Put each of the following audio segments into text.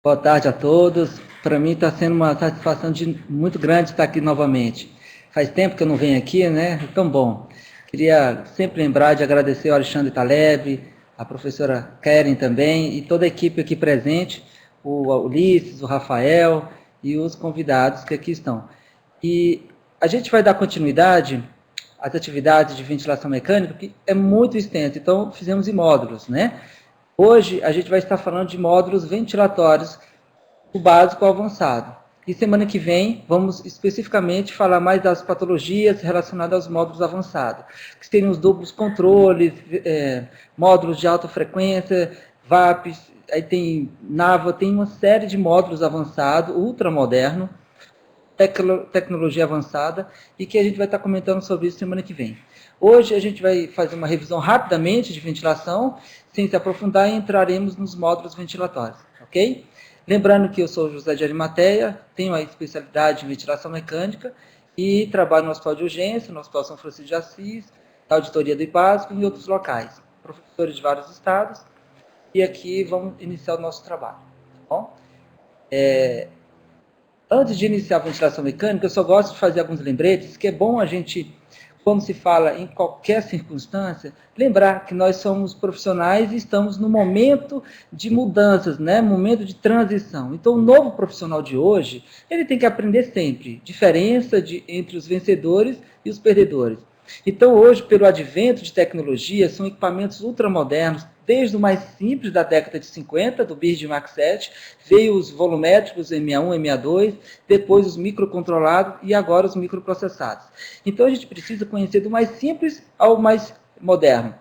Boa tarde a todos. Para mim está sendo uma satisfação muito grande estar aqui novamente. Faz tempo que eu não venho aqui, né? É tão bom. Queria sempre lembrar de agradecer ao Alexandre Taleb, a professora Keren também, e toda a equipe aqui presente, o Ulisses, o Rafael e os convidados que aqui estão. E a gente vai dar continuidade às atividades de ventilação mecânica, que é muito extenso, então fizemos em módulos, né? Hoje a gente vai estar falando de módulos ventilatórios, o básico ao avançado. E semana que vem vamos especificamente falar mais das patologias relacionadas aos módulos avançados, que seriam os duplos controles, módulos de alta frequência, VAPs, aí tem NAVA, tem uma série de módulos avançados, ultramoderno, tecnologia avançada, e que a gente vai estar comentando sobre isso semana que vem. Hoje a gente vai fazer uma revisão rapidamente de ventilação, sem se aprofundar, e entraremos nos módulos ventilatórios, ok? Lembrando que eu sou José de Arimateia, tenho a especialidade em ventilação mecânica e trabalho no Hospital de Urgência, no Hospital São Francisco de Assis, na Auditoria do IPASCO e em outros locais, professores de vários estados, e aqui vamos iniciar o nosso trabalho, tá bom? Antes de iniciar a ventilação mecânica, eu só gosto de fazer alguns lembretes, que é bom a gente, quando se fala em qualquer circunstância, lembrar que nós somos profissionais e estamos no momento de mudanças, né? Momento de transição. Então, o novo profissional de hoje, ele tem que aprender sempre diferença entre os vencedores e os perdedores. Então, hoje, pelo advento de tecnologia, são equipamentos ultramodernos, desde o mais simples da década de 50, do BIRD Mark 7, veio os volumétricos MA1, MA2, depois os microcontrolados e agora os microprocessados. Então, a gente precisa conhecer do mais simples ao mais moderno.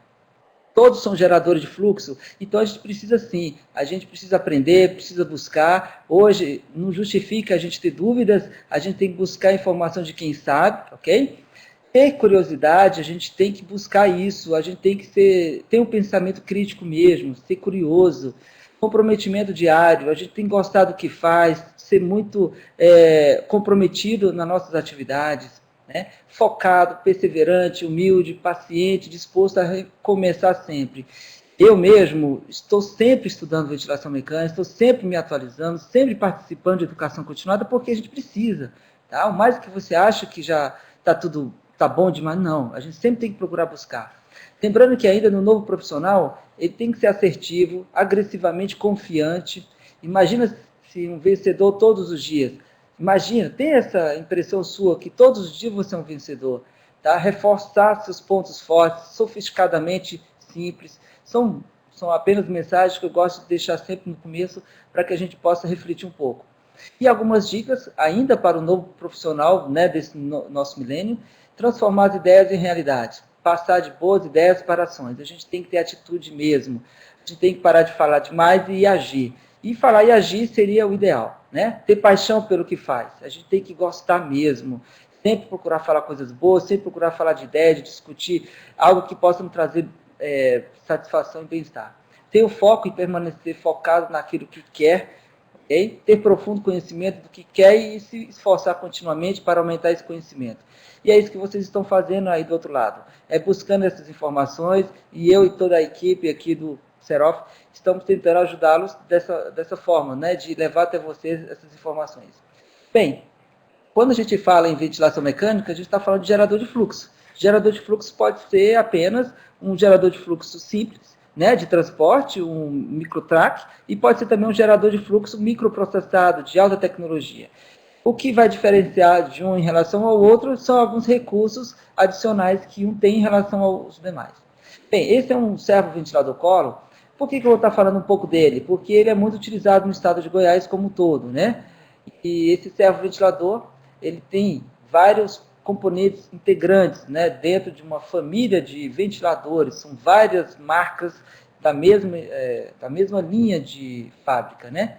Todos são geradores de fluxo, então a gente precisa sim, a gente precisa aprender, precisa buscar. Hoje, não justifica a gente ter dúvidas, a gente tem que buscar informação de quem sabe, ok? Ter curiosidade, a gente tem que buscar isso, a gente tem que ter um pensamento crítico mesmo, ser curioso, comprometimento diário, a gente tem que gostar do que faz, ser muito comprometido nas nossas atividades, né? Focado, perseverante, humilde, paciente, disposto a recomeçar sempre. Eu mesmo estou sempre estudando ventilação mecânica, estou sempre me atualizando, sempre participando de educação continuada, porque a gente precisa. Tá? O mais que você acha que já está tudo tá bom demais, não. A gente sempre tem que procurar buscar. Lembrando que ainda no novo profissional, ele tem que ser assertivo, agressivamente confiante. Imagina se um vencedor todos os dias. Imagina, tem essa impressão sua que todos os dias você é um vencedor. Tá? Reforçar seus pontos fortes, sofisticadamente simples. São apenas mensagens que eu gosto de deixar sempre no começo para que a gente possa refletir um pouco. E algumas dicas ainda para o novo profissional, né, desse nosso milênio: transformar as ideias em realidade, passar de boas ideias para ações. A gente tem que ter atitude mesmo, a gente tem que parar de falar demais e agir. E falar e agir seria o ideal, né? Ter paixão pelo que faz, a gente tem que gostar mesmo, sempre procurar falar coisas boas, sempre procurar falar de ideias, de discutir algo que possa nos trazer satisfação e bem-estar. Ter o foco e permanecer focado naquilo que quer, okay? Ter profundo conhecimento do que quer e se esforçar continuamente para aumentar esse conhecimento. E é isso que vocês estão fazendo aí do outro lado. É buscando essas informações, e eu e toda a equipe aqui do Serof estamos tentando ajudá-los dessa forma, né, de levar até vocês essas informações. Bem, quando a gente fala em ventilação mecânica, a gente está falando de gerador de fluxo. Gerador de fluxo pode ser apenas um gerador de fluxo simples, né, de transporte, um microtrack, e pode ser também um gerador de fluxo microprocessado, de alta tecnologia. O que vai diferenciar de um em relação ao outro são alguns recursos adicionais que um tem em relação aos demais. Bem, esse é um servo-ventilador Collor. Por que eu vou estar falando um pouco dele? Porque ele é muito utilizado no estado de Goiás como um todo, né? E esse servo-ventilador, ele tem vários componentes integrantes, né, dentro de uma família de ventiladores. São várias marcas da mesma linha de fábrica, né?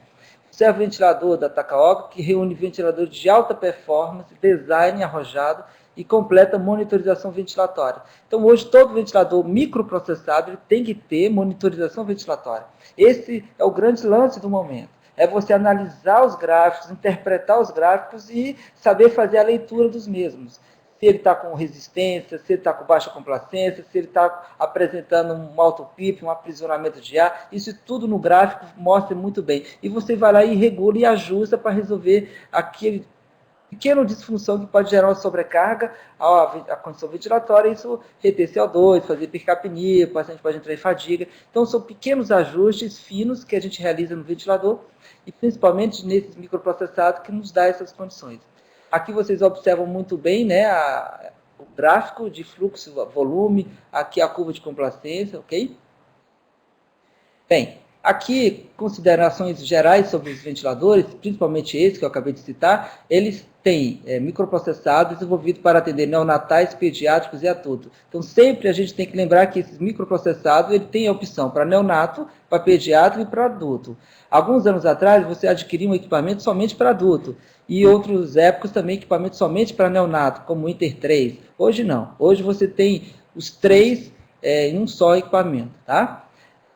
O servo-ventilador da Takaoka, que reúne ventiladores de alta performance, design arrojado e completa monitorização ventilatória. Então, hoje, todo ventilador microprocessado ele tem que ter monitorização ventilatória. Esse é o grande lance do momento. É você analisar os gráficos, interpretar os gráficos e saber fazer a leitura dos mesmos. se ele está com resistência, se ele está com baixa complacência, se ele está apresentando um alto PIP, um aprisionamento de ar, isso tudo no gráfico mostra muito bem. E você vai lá e regula e ajusta para resolver aquele pequena disfunção que pode gerar uma sobrecarga à condição ventilatória, isso reter CO2, fazer hipercapnia, o paciente pode entrar em fadiga. Então, são pequenos ajustes finos que a gente realiza no ventilador e principalmente nesses microprocessados que nos dá essas condições. Aqui vocês observam muito bem, né, o gráfico de fluxo, volume, aqui a curva de complacência, ok? Bem, aqui, considerações gerais sobre os ventiladores, principalmente esse que eu acabei de citar, eles têm microprocessados desenvolvidos para atender neonatais, pediátricos e adultos. Então, sempre a gente tem que lembrar que esses microprocessados, ele tem a opção para neonato, para pediátrico e para adulto. Alguns anos atrás, você adquiria um equipamento somente para adulto, e outros épocas também equipamento somente para neonato, como o Inter 3. Hoje não. Hoje você tem os três em um só equipamento, tá?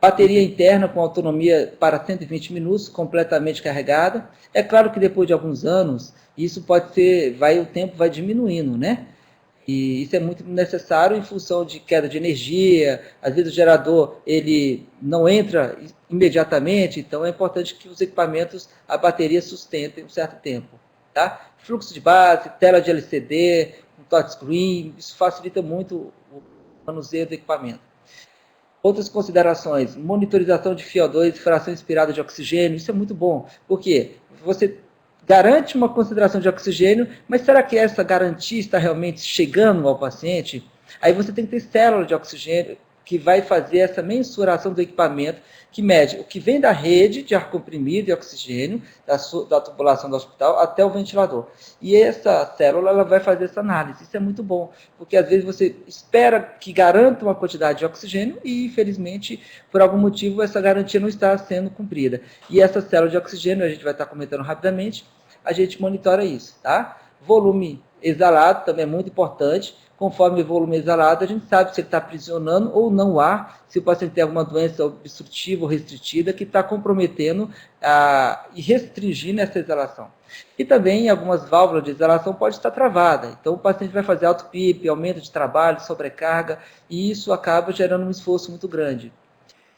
Bateria interna com autonomia para 120 minutos, completamente carregada. É claro que depois de alguns anos, isso pode ser, o tempo vai diminuindo, né? E isso é muito necessário em função de queda de energia, às vezes o gerador ele não entra imediatamente, então é importante que os equipamentos, a bateria sustentem um certo tempo. Tá? Fluxo de base, tela de LCD, um touchscreen, isso facilita muito o manuseio do equipamento. Outras considerações, monitorização de FiO2, fração inspirada de oxigênio, isso é muito bom, porque você garante uma concentração de oxigênio, mas será que essa garantia está realmente chegando ao paciente? Aí você tem que ter célula de oxigênio que vai fazer essa mensuração do equipamento, que mede o que vem da rede de ar comprimido e oxigênio, da tubulação do hospital, até o ventilador. E essa célula ela vai fazer essa análise. Isso é muito bom, porque às vezes você espera que garanta uma quantidade de oxigênio e, infelizmente, por algum motivo, essa garantia não está sendo cumprida. E essa célula de oxigênio, a gente vai estar comentando rapidamente, a gente monitora isso, tá? Volume exalado também é muito importante. Conforme o volume exalado, a gente sabe se ele está aprisionando ou não o ar, se o paciente tem alguma doença obstrutiva ou restritiva que está comprometendo e restringindo essa exalação. E também algumas válvulas de exalação pode estar travada. Então o paciente vai fazer alto PIP, aumento de trabalho, sobrecarga, e isso acaba gerando um esforço muito grande.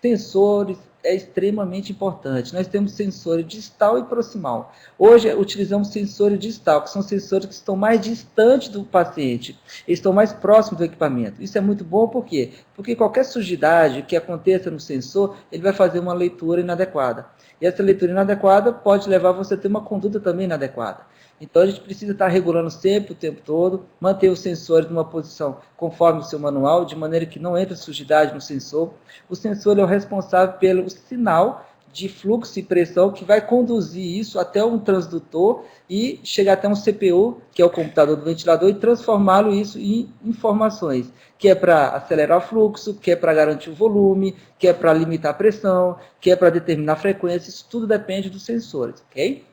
Sensores é extremamente importante. Nós temos sensores distal e proximal. Hoje utilizamos sensores distal, que são sensores que estão mais distantes do paciente, eles estão mais próximos do equipamento. Isso é muito bom, por quê? Porque qualquer sujidade que aconteça no sensor, ele vai fazer uma leitura inadequada. E essa leitura inadequada pode levar você a ter uma conduta também inadequada. Então, a gente precisa estar regulando sempre, o tempo todo, manter os sensores numa posição conforme o seu manual, de maneira que não entre sujidade no sensor. O sensor é o responsável pelo sinal de fluxo e pressão que vai conduzir isso até um transdutor e chegar até um CPU, que é o computador do ventilador, e transformá-lo isso em informações, que é para acelerar o fluxo, que é para garantir o volume, que é para limitar a pressão, que é para determinar a frequência, isso tudo depende dos sensores, ok?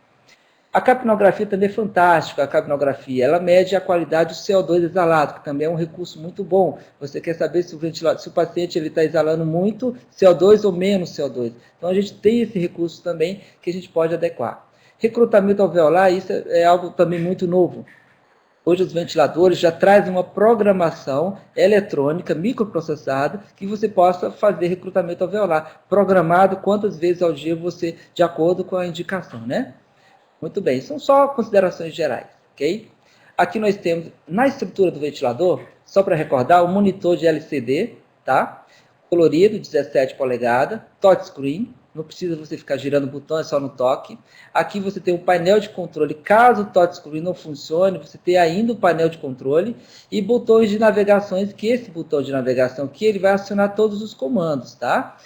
A capnografia também é fantástica, a capnografia. Ela mede a qualidade do CO2 exalado, que também é um recurso muito bom. Você quer saber se o paciente está exalando muito CO2 ou menos CO2. Então, a gente tem esse recurso também que a gente pode adequar. Recrutamento alveolar, isso é algo também muito novo. Hoje os ventiladores já trazem uma programação eletrônica, microprocessada, que você possa fazer recrutamento alveolar, programado quantas vezes ao dia você, de acordo com a indicação, né? Muito bem, são só considerações gerais, ok? Aqui nós temos, na estrutura do ventilador, só para recordar, o monitor de LCD, tá? Colorido, 17 polegadas, touchscreen, não precisa você ficar girando o botão, é só no toque. Aqui você tem um painel de controle, caso o touchscreen não funcione, você tem ainda o painel de controle e botões de navegações, que esse botão de navegação aqui, ele vai acionar todos os comandos, tá?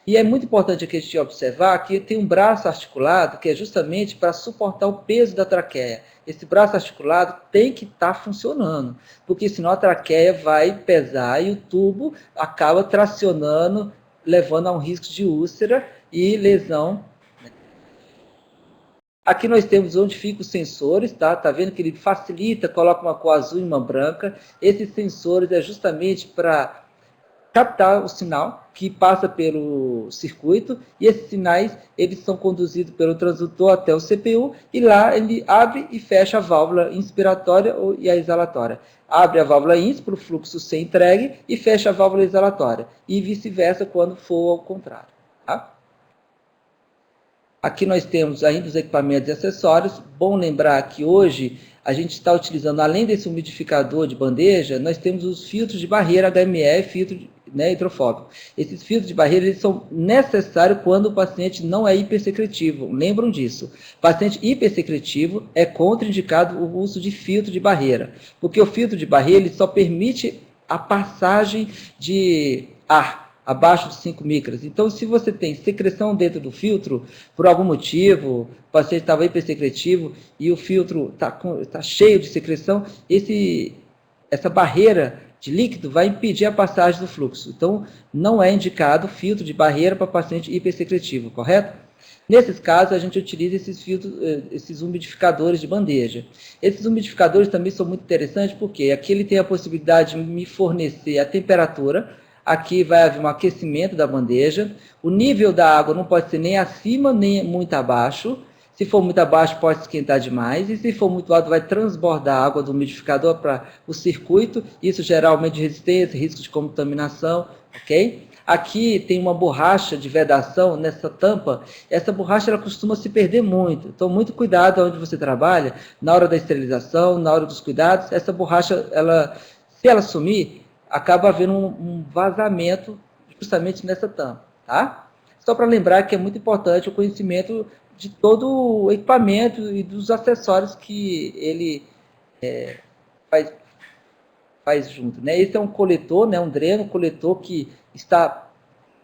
E é muito importante aqui a gente observar que tem um braço articulado que é justamente para suportar o peso da traqueia. Esse braço articulado tem que estar funcionando, porque senão a traqueia vai pesar e o tubo acaba tracionando, levando a um risco de úlcera e lesão. Aqui nós temos onde ficam os sensores, tá? Tá vendo que ele facilita, coloca uma cor azul e uma branca. Esses sensores é justamente para captar o sinal que passa pelo circuito, e esses sinais eles são conduzidos pelo transdutor até o CPU, e lá ele abre e fecha a válvula inspiratória e a exalatória. Abre a válvula ins para o fluxo ser entregue e fecha a válvula exalatória, e vice-versa quando for ao contrário. Tá? Aqui nós temos ainda os equipamentos e acessórios. Bom lembrar que hoje a gente está utilizando, além desse umidificador de bandeja, nós temos os filtros de barreira HME, filtro hidrofóbico. Esses filtros de barreira eles são necessários quando o paciente não é hipersecretivo. Lembram disso. Paciente hipersecretivo é contraindicado o uso de filtro de barreira, porque o filtro de barreira ele só permite a passagem de ar abaixo de 5 micras. Então, se você tem secreção dentro do filtro, por algum motivo, o paciente estava hipersecretivo e o filtro tá cheio de secreção, essa barreira de líquido vai impedir a passagem do fluxo. Então, não é indicado filtro de barreira para paciente hipersecretivo, correto? Nesses casos, a gente utiliza esses filtros, esses umidificadores de bandeja. Esses umidificadores também são muito interessantes, porque aqui ele tem a possibilidade de me fornecer a temperatura. Aqui vai haver um aquecimento da bandeja. O nível da água não pode ser nem acima, nem muito abaixo. Se for muito abaixo, pode esquentar demais. E se for muito alto, vai transbordar a água do umidificador para o circuito. Isso geralmente resistência, risco de contaminação, ok? Aqui tem uma borracha de vedação nessa tampa. Essa borracha ela costuma se perder muito. Então, muito cuidado onde você trabalha, na hora da esterilização, na hora dos cuidados. Essa borracha, se ela sumir, acaba havendo um vazamento justamente nessa tampa, tá? Só para lembrar que é muito importante o conhecimento de todo o equipamento e dos acessórios que ele faz junto, né? Esse é um coletor, né? Um dreno, coletor que está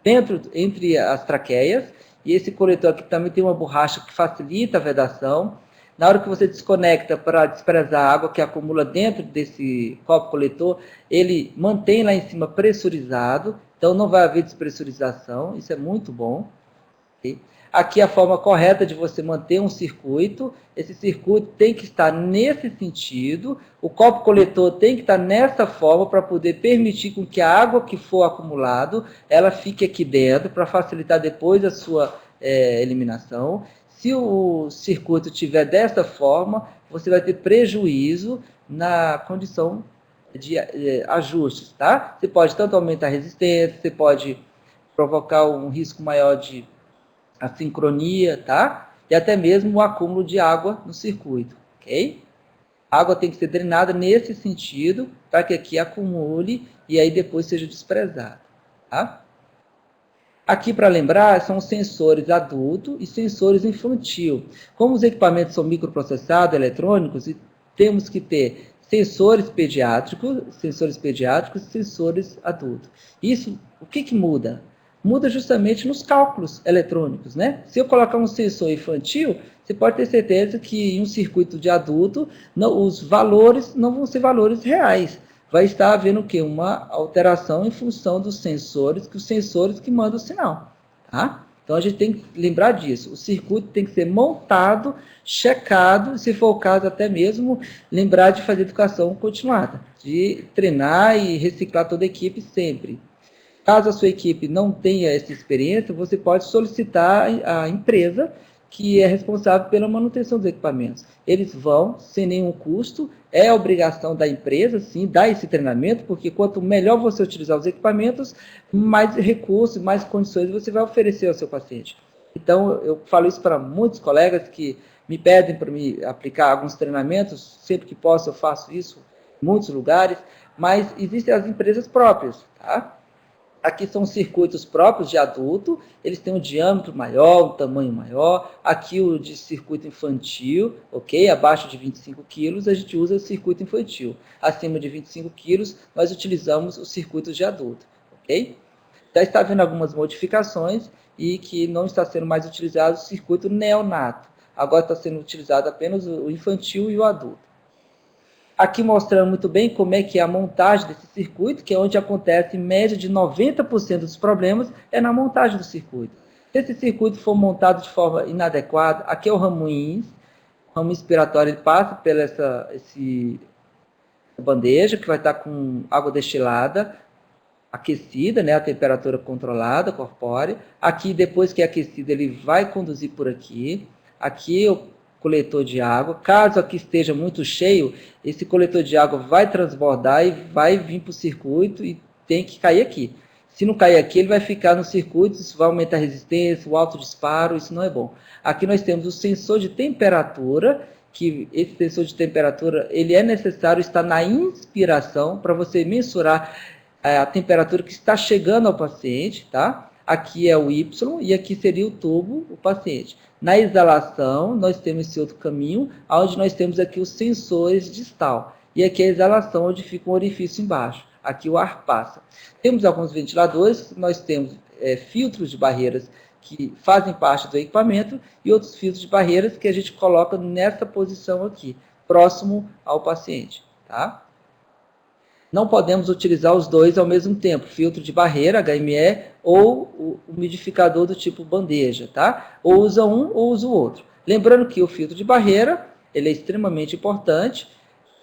entre as traqueias, e esse coletor aqui também tem uma borracha que facilita a vedação. Na hora que você desconecta para desprezar a água que acumula dentro desse copo coletor, ele mantém lá em cima pressurizado, então não vai haver despressurização, isso é muito bom. Okay? Aqui a forma correta de você manter um circuito, esse circuito tem que estar nesse sentido, o copo coletor tem que estar nessa forma para poder permitir com que a água que for acumulado, ela fique aqui dentro para facilitar depois a sua eliminação. Se o circuito estiver dessa forma, você vai ter prejuízo na condição de ajustes, tá? Você pode tanto aumentar a resistência, você pode provocar um risco maior de assincronia, tá? E até mesmo o acúmulo de água no circuito, ok? A água tem que ser drenada nesse sentido, para que aqui acumule e aí depois seja desprezada, tá? Aqui, para lembrar, são sensores adulto e sensores infantil. Como os equipamentos são microprocessados, eletrônicos, temos que ter sensores pediátricos e sensores adultos. Isso, o que muda? Muda justamente nos cálculos eletrônicos, né? Se eu colocar um sensor infantil, você pode ter certeza que em um circuito de adulto, os valores não vão ser valores reais. Vai estar havendo o quê? Uma alteração em função dos sensores, que os sensores que mandam o sinal, tá? Então, a gente tem que lembrar disso. O circuito tem que ser montado, checado, se for o caso até mesmo, lembrar de fazer educação continuada, de treinar e reciclar toda a equipe sempre. Caso a sua equipe não tenha essa experiência, você pode solicitar à empresa que é responsável pela manutenção dos equipamentos. Eles vão, sem nenhum custo, é obrigação da empresa, sim, dar esse treinamento, porque quanto melhor você utilizar os equipamentos, mais recursos, mais condições você vai oferecer ao seu paciente. Então, eu falo isso para muitos colegas que me pedem para me aplicar alguns treinamentos, sempre que posso eu faço isso, em muitos lugares, mas existem as empresas próprias, tá? Aqui são circuitos próprios de adulto, eles têm um diâmetro maior, um tamanho maior. Aqui o de circuito infantil, ok? Abaixo de 25 quilos, a gente usa o circuito infantil. Acima de 25 quilos, nós utilizamos os circuitos de adulto, ok? Já está havendo algumas modificações e que não está sendo mais utilizado o circuito neonato. Agora está sendo utilizado apenas o infantil e o adulto. Aqui mostrando muito bem como é que é a montagem desse circuito, que é onde acontece em média de 90% dos problemas, é na montagem do circuito. Se esse circuito for montado de forma inadequada, aqui é o ramo INS, o ramo inspiratório ele passa pela essa bandeja, que vai estar com água destilada. aquecida, né, a temperatura controlada, corpórea. Aqui, depois que é aquecido, ele vai conduzir por aqui. Aqui o coletor de água. Caso aqui esteja muito cheio, esse coletor de água vai transbordar e vai vir para o circuito e tem que cair aqui. Se não cair aqui, ele vai ficar no circuito, isso vai aumentar a resistência, o alto disparo, isso não é bom. Aqui nós temos o sensor de temperatura, que esse sensor de temperatura ele é necessário estar na inspiração para você mensurar a temperatura que está chegando ao paciente, tá? Aqui é o Y e aqui seria o tubo, o paciente. Na exalação, nós temos esse outro caminho, onde nós temos aqui os sensores distal. E aqui é a exalação, onde fica um orifício embaixo. Aqui o ar passa. Temos alguns ventiladores, nós temos filtros de barreiras que fazem parte do equipamento e outros filtros de barreiras que a gente coloca nessa posição aqui, próximo ao paciente, tá? Não podemos utilizar os dois ao mesmo tempo, filtro de barreira, HME, ou o umidificador do tipo bandeja, tá? Ou usa um ou usa o outro. Lembrando que o filtro de barreira, ele é extremamente importante,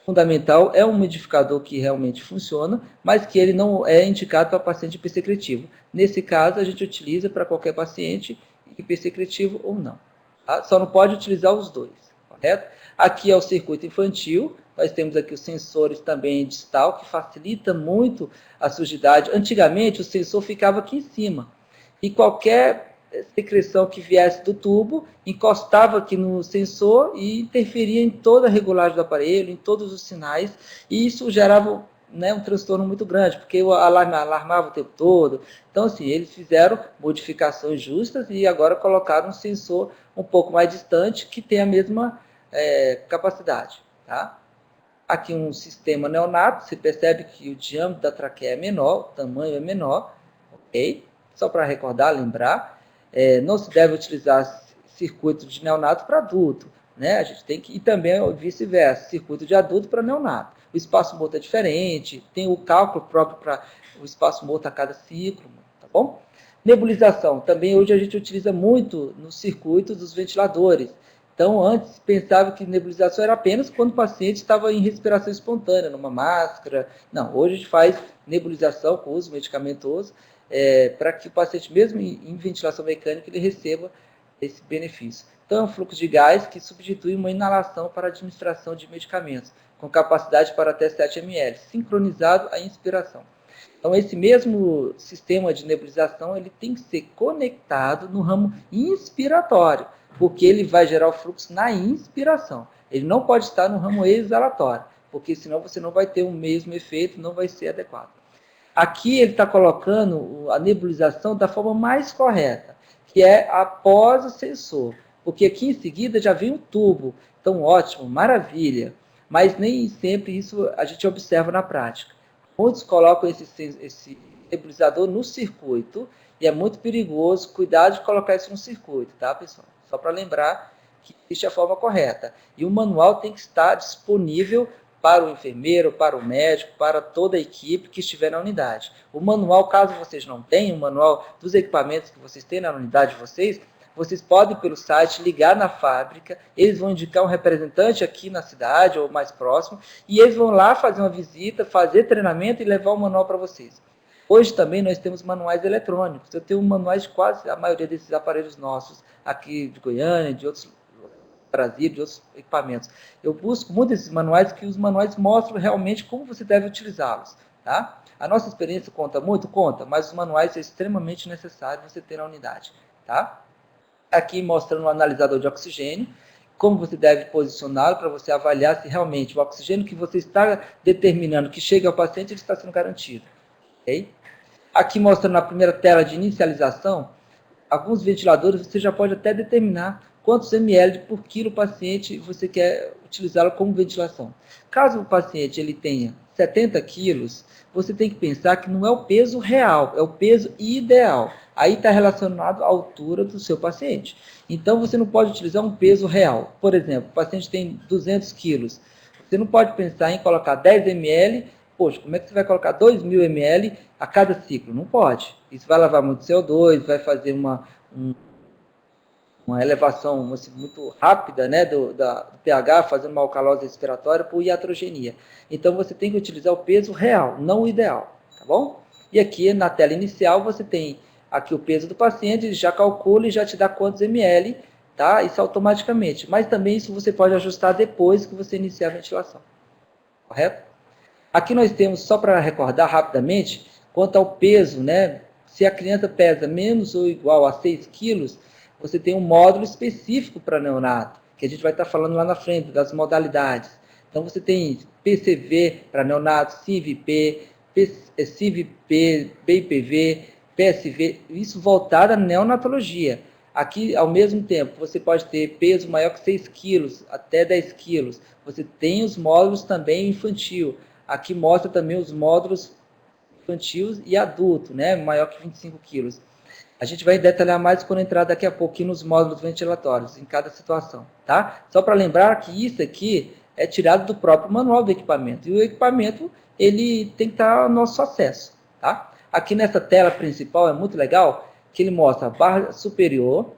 fundamental, é um umidificador que realmente funciona, mas que ele não é indicado para paciente hipersecretivo. Nesse caso, a gente utiliza para qualquer paciente, hipersecretivo ou não. Tá? Só não pode utilizar os dois, correto? Aqui é o circuito infantil, nós temos aqui os sensores também distal, que facilita muito a sujidade. Antigamente, o sensor ficava aqui em cima, e qualquer secreção que viesse do tubo encostava aqui no sensor e interferia em toda a regulagem do aparelho, em todos os sinais, e isso gerava, né, um transtorno muito grande, porque o alarme alarmava o tempo todo. Então, assim, eles fizeram modificações justas e agora colocaram um sensor um pouco mais distante que tem a mesma capacidade, tá? Aqui um sistema neonato, você percebe que o diâmetro da traqueia é menor, o tamanho é menor, ok? Só para recordar, lembrar, não se deve utilizar circuito de neonato para adulto, né? A gente tem que, e também vice-versa, circuito de adulto para neonato. O espaço morto é diferente, tem o cálculo próprio para o espaço morto a cada ciclo, tá bom? Nebulização, também hoje a gente utiliza muito no circuito dos ventiladores. Então, antes pensava que nebulização era apenas quando o paciente estava em respiração espontânea, numa máscara. Não, hoje a gente faz nebulização com uso medicamentoso, para que o paciente, mesmo em ventilação mecânica, ele receba esse benefício. Então, é um fluxo de gás que substitui uma inalação para administração de medicamentos, com capacidade para até 7 ml, sincronizado à inspiração. Então, esse mesmo sistema de nebulização ele tem que ser conectado no ramo inspiratório, porque ele vai gerar o fluxo na inspiração. Ele não pode estar no ramo exalatório, porque senão você não vai ter o mesmo efeito, não vai ser adequado. Aqui ele está colocando a nebulização da forma mais correta, que é após o sensor, porque aqui em seguida já vem o tubo. Então, ótimo, maravilha, mas nem sempre isso a gente observa na prática. Muitos colocam esse nebulizador no circuito e é muito perigoso, cuidado de colocar isso no circuito, tá, pessoal? Só para lembrar que existe a forma correta. E o manual tem que estar disponível para o enfermeiro, para o médico, para toda a equipe que estiver na unidade. O manual, caso vocês não tenham, o manual dos equipamentos que vocês têm na unidade de vocês podem, pelo site, ligar na fábrica, eles vão indicar um representante aqui na cidade ou mais próximo, e eles vão lá fazer uma visita, fazer treinamento e levar o manual para vocês. Hoje também nós temos manuais eletrônicos. Eu tenho manuais de quase a maioria desses aparelhos nossos, aqui de Goiânia, de outros Brasil, de outros equipamentos. Eu busco muito esses manuais, que os manuais mostram realmente como você deve utilizá-los, tá? A nossa experiência conta muito? Conta, mas os manuais é extremamente necessário você ter na unidade, tá? Aqui mostrando o analisador de oxigênio, como você deve posicioná-lo para você avaliar se realmente o oxigênio que você está determinando que chega ao paciente ele está sendo garantido. Okay? Aqui mostrando na primeira tela de inicialização, alguns ventiladores você já pode até determinar quantos ml por quilo paciente você quer utilizá-lo como ventilação. Caso o paciente ele tenha 70 quilos, você tem que pensar que não é o peso real, é o peso ideal. Aí está relacionado à altura do seu paciente. Então, você não pode utilizar um peso real. Por exemplo, o paciente tem 200 quilos. Você não pode pensar em colocar 10 ml. Poxa, como é que você vai colocar 2.000 ml a cada ciclo? Não pode. Isso vai levar muito CO2, vai fazer uma elevação assim, muito rápida, né, do pH, fazendo uma alcalose respiratória por iatrogenia. Então, você tem que utilizar o peso real, não o ideal, tá bom? E aqui na tela inicial você tem aqui o peso do paciente, ele já calcula e já te dá quantos ml, tá? Isso automaticamente. Mas também isso você pode ajustar depois que você iniciar a ventilação. Correto? Aqui nós temos, só para recordar rapidamente, quanto ao peso, né? Se a criança pesa menos ou igual a 6 quilos, você tem um módulo específico para neonato, que a gente vai estar falando lá na frente, das modalidades. Então, você tem PCV para neonato, CIVP, CIVP, BIPV, PSV, isso voltado à neonatologia. Aqui, ao mesmo tempo, você pode ter peso maior que 6 quilos, até 10 quilos. Você tem os módulos também infantil. Aqui mostra também os módulos infantil e adulto, né, maior que 25 quilos. A gente vai detalhar mais quando entrar daqui a pouquinho nos módulos ventilatórios, em cada situação, tá? Só para lembrar que isso aqui é tirado do próprio manual do equipamento. E o equipamento, ele tem que estar ao nosso acesso, tá? Aqui nessa tela principal é muito legal, que ele mostra a barra superior,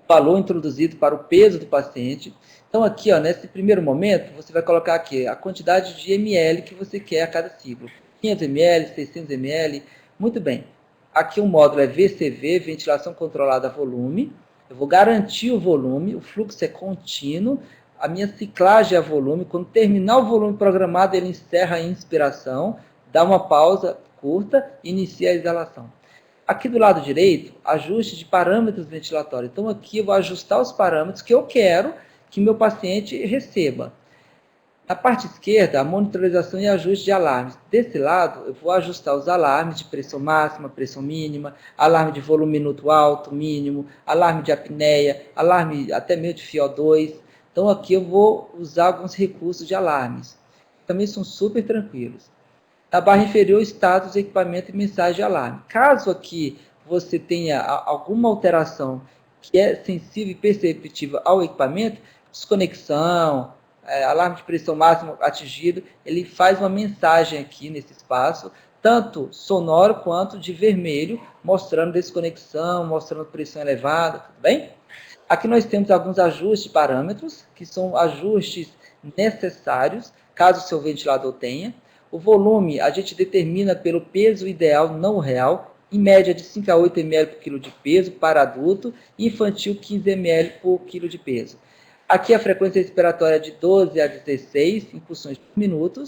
valor introduzido para o peso do paciente. Então, aqui, ó, nesse primeiro momento, você vai colocar aqui a quantidade de ml que você quer a cada ciclo. 500 ml, 600 ml, muito bem. Aqui o módulo é VCV, ventilação controlada a volume. Eu vou garantir o volume, o fluxo é contínuo, a minha ciclagem é a volume. Quando terminar o volume programado, ele encerra a inspiração, dá uma pausa curta e inicia a exalação. Aqui do lado direito, ajuste de parâmetros ventilatórios. Então, aqui eu vou ajustar os parâmetros que eu quero que meu paciente receba. Na parte esquerda, a monitorização e ajuste de alarmes. Desse lado, eu vou ajustar os alarmes de pressão máxima, pressão mínima, alarme de volume minuto alto, mínimo, alarme de apneia, alarme até meio de FiO2. Então, aqui eu vou usar alguns recursos de alarmes. Também são super tranquilos. Na barra inferior, status, equipamento e mensagem de alarme. Caso aqui você tenha alguma alteração que é sensível e perceptível ao equipamento, desconexão, alarme de pressão máxima atingido, ele faz uma mensagem aqui nesse espaço, tanto sonoro quanto de vermelho, mostrando desconexão, mostrando pressão elevada, tudo bem? Aqui nós temos alguns ajustes de parâmetros, que são ajustes necessários, caso o seu ventilador tenha. O volume a gente determina pelo peso ideal, não o real, em média de 5 a 8 ml por quilo de peso para adulto, e infantil 15 ml por quilo de peso. Aqui a frequência respiratória é de 12 a 16 incursões por minuto.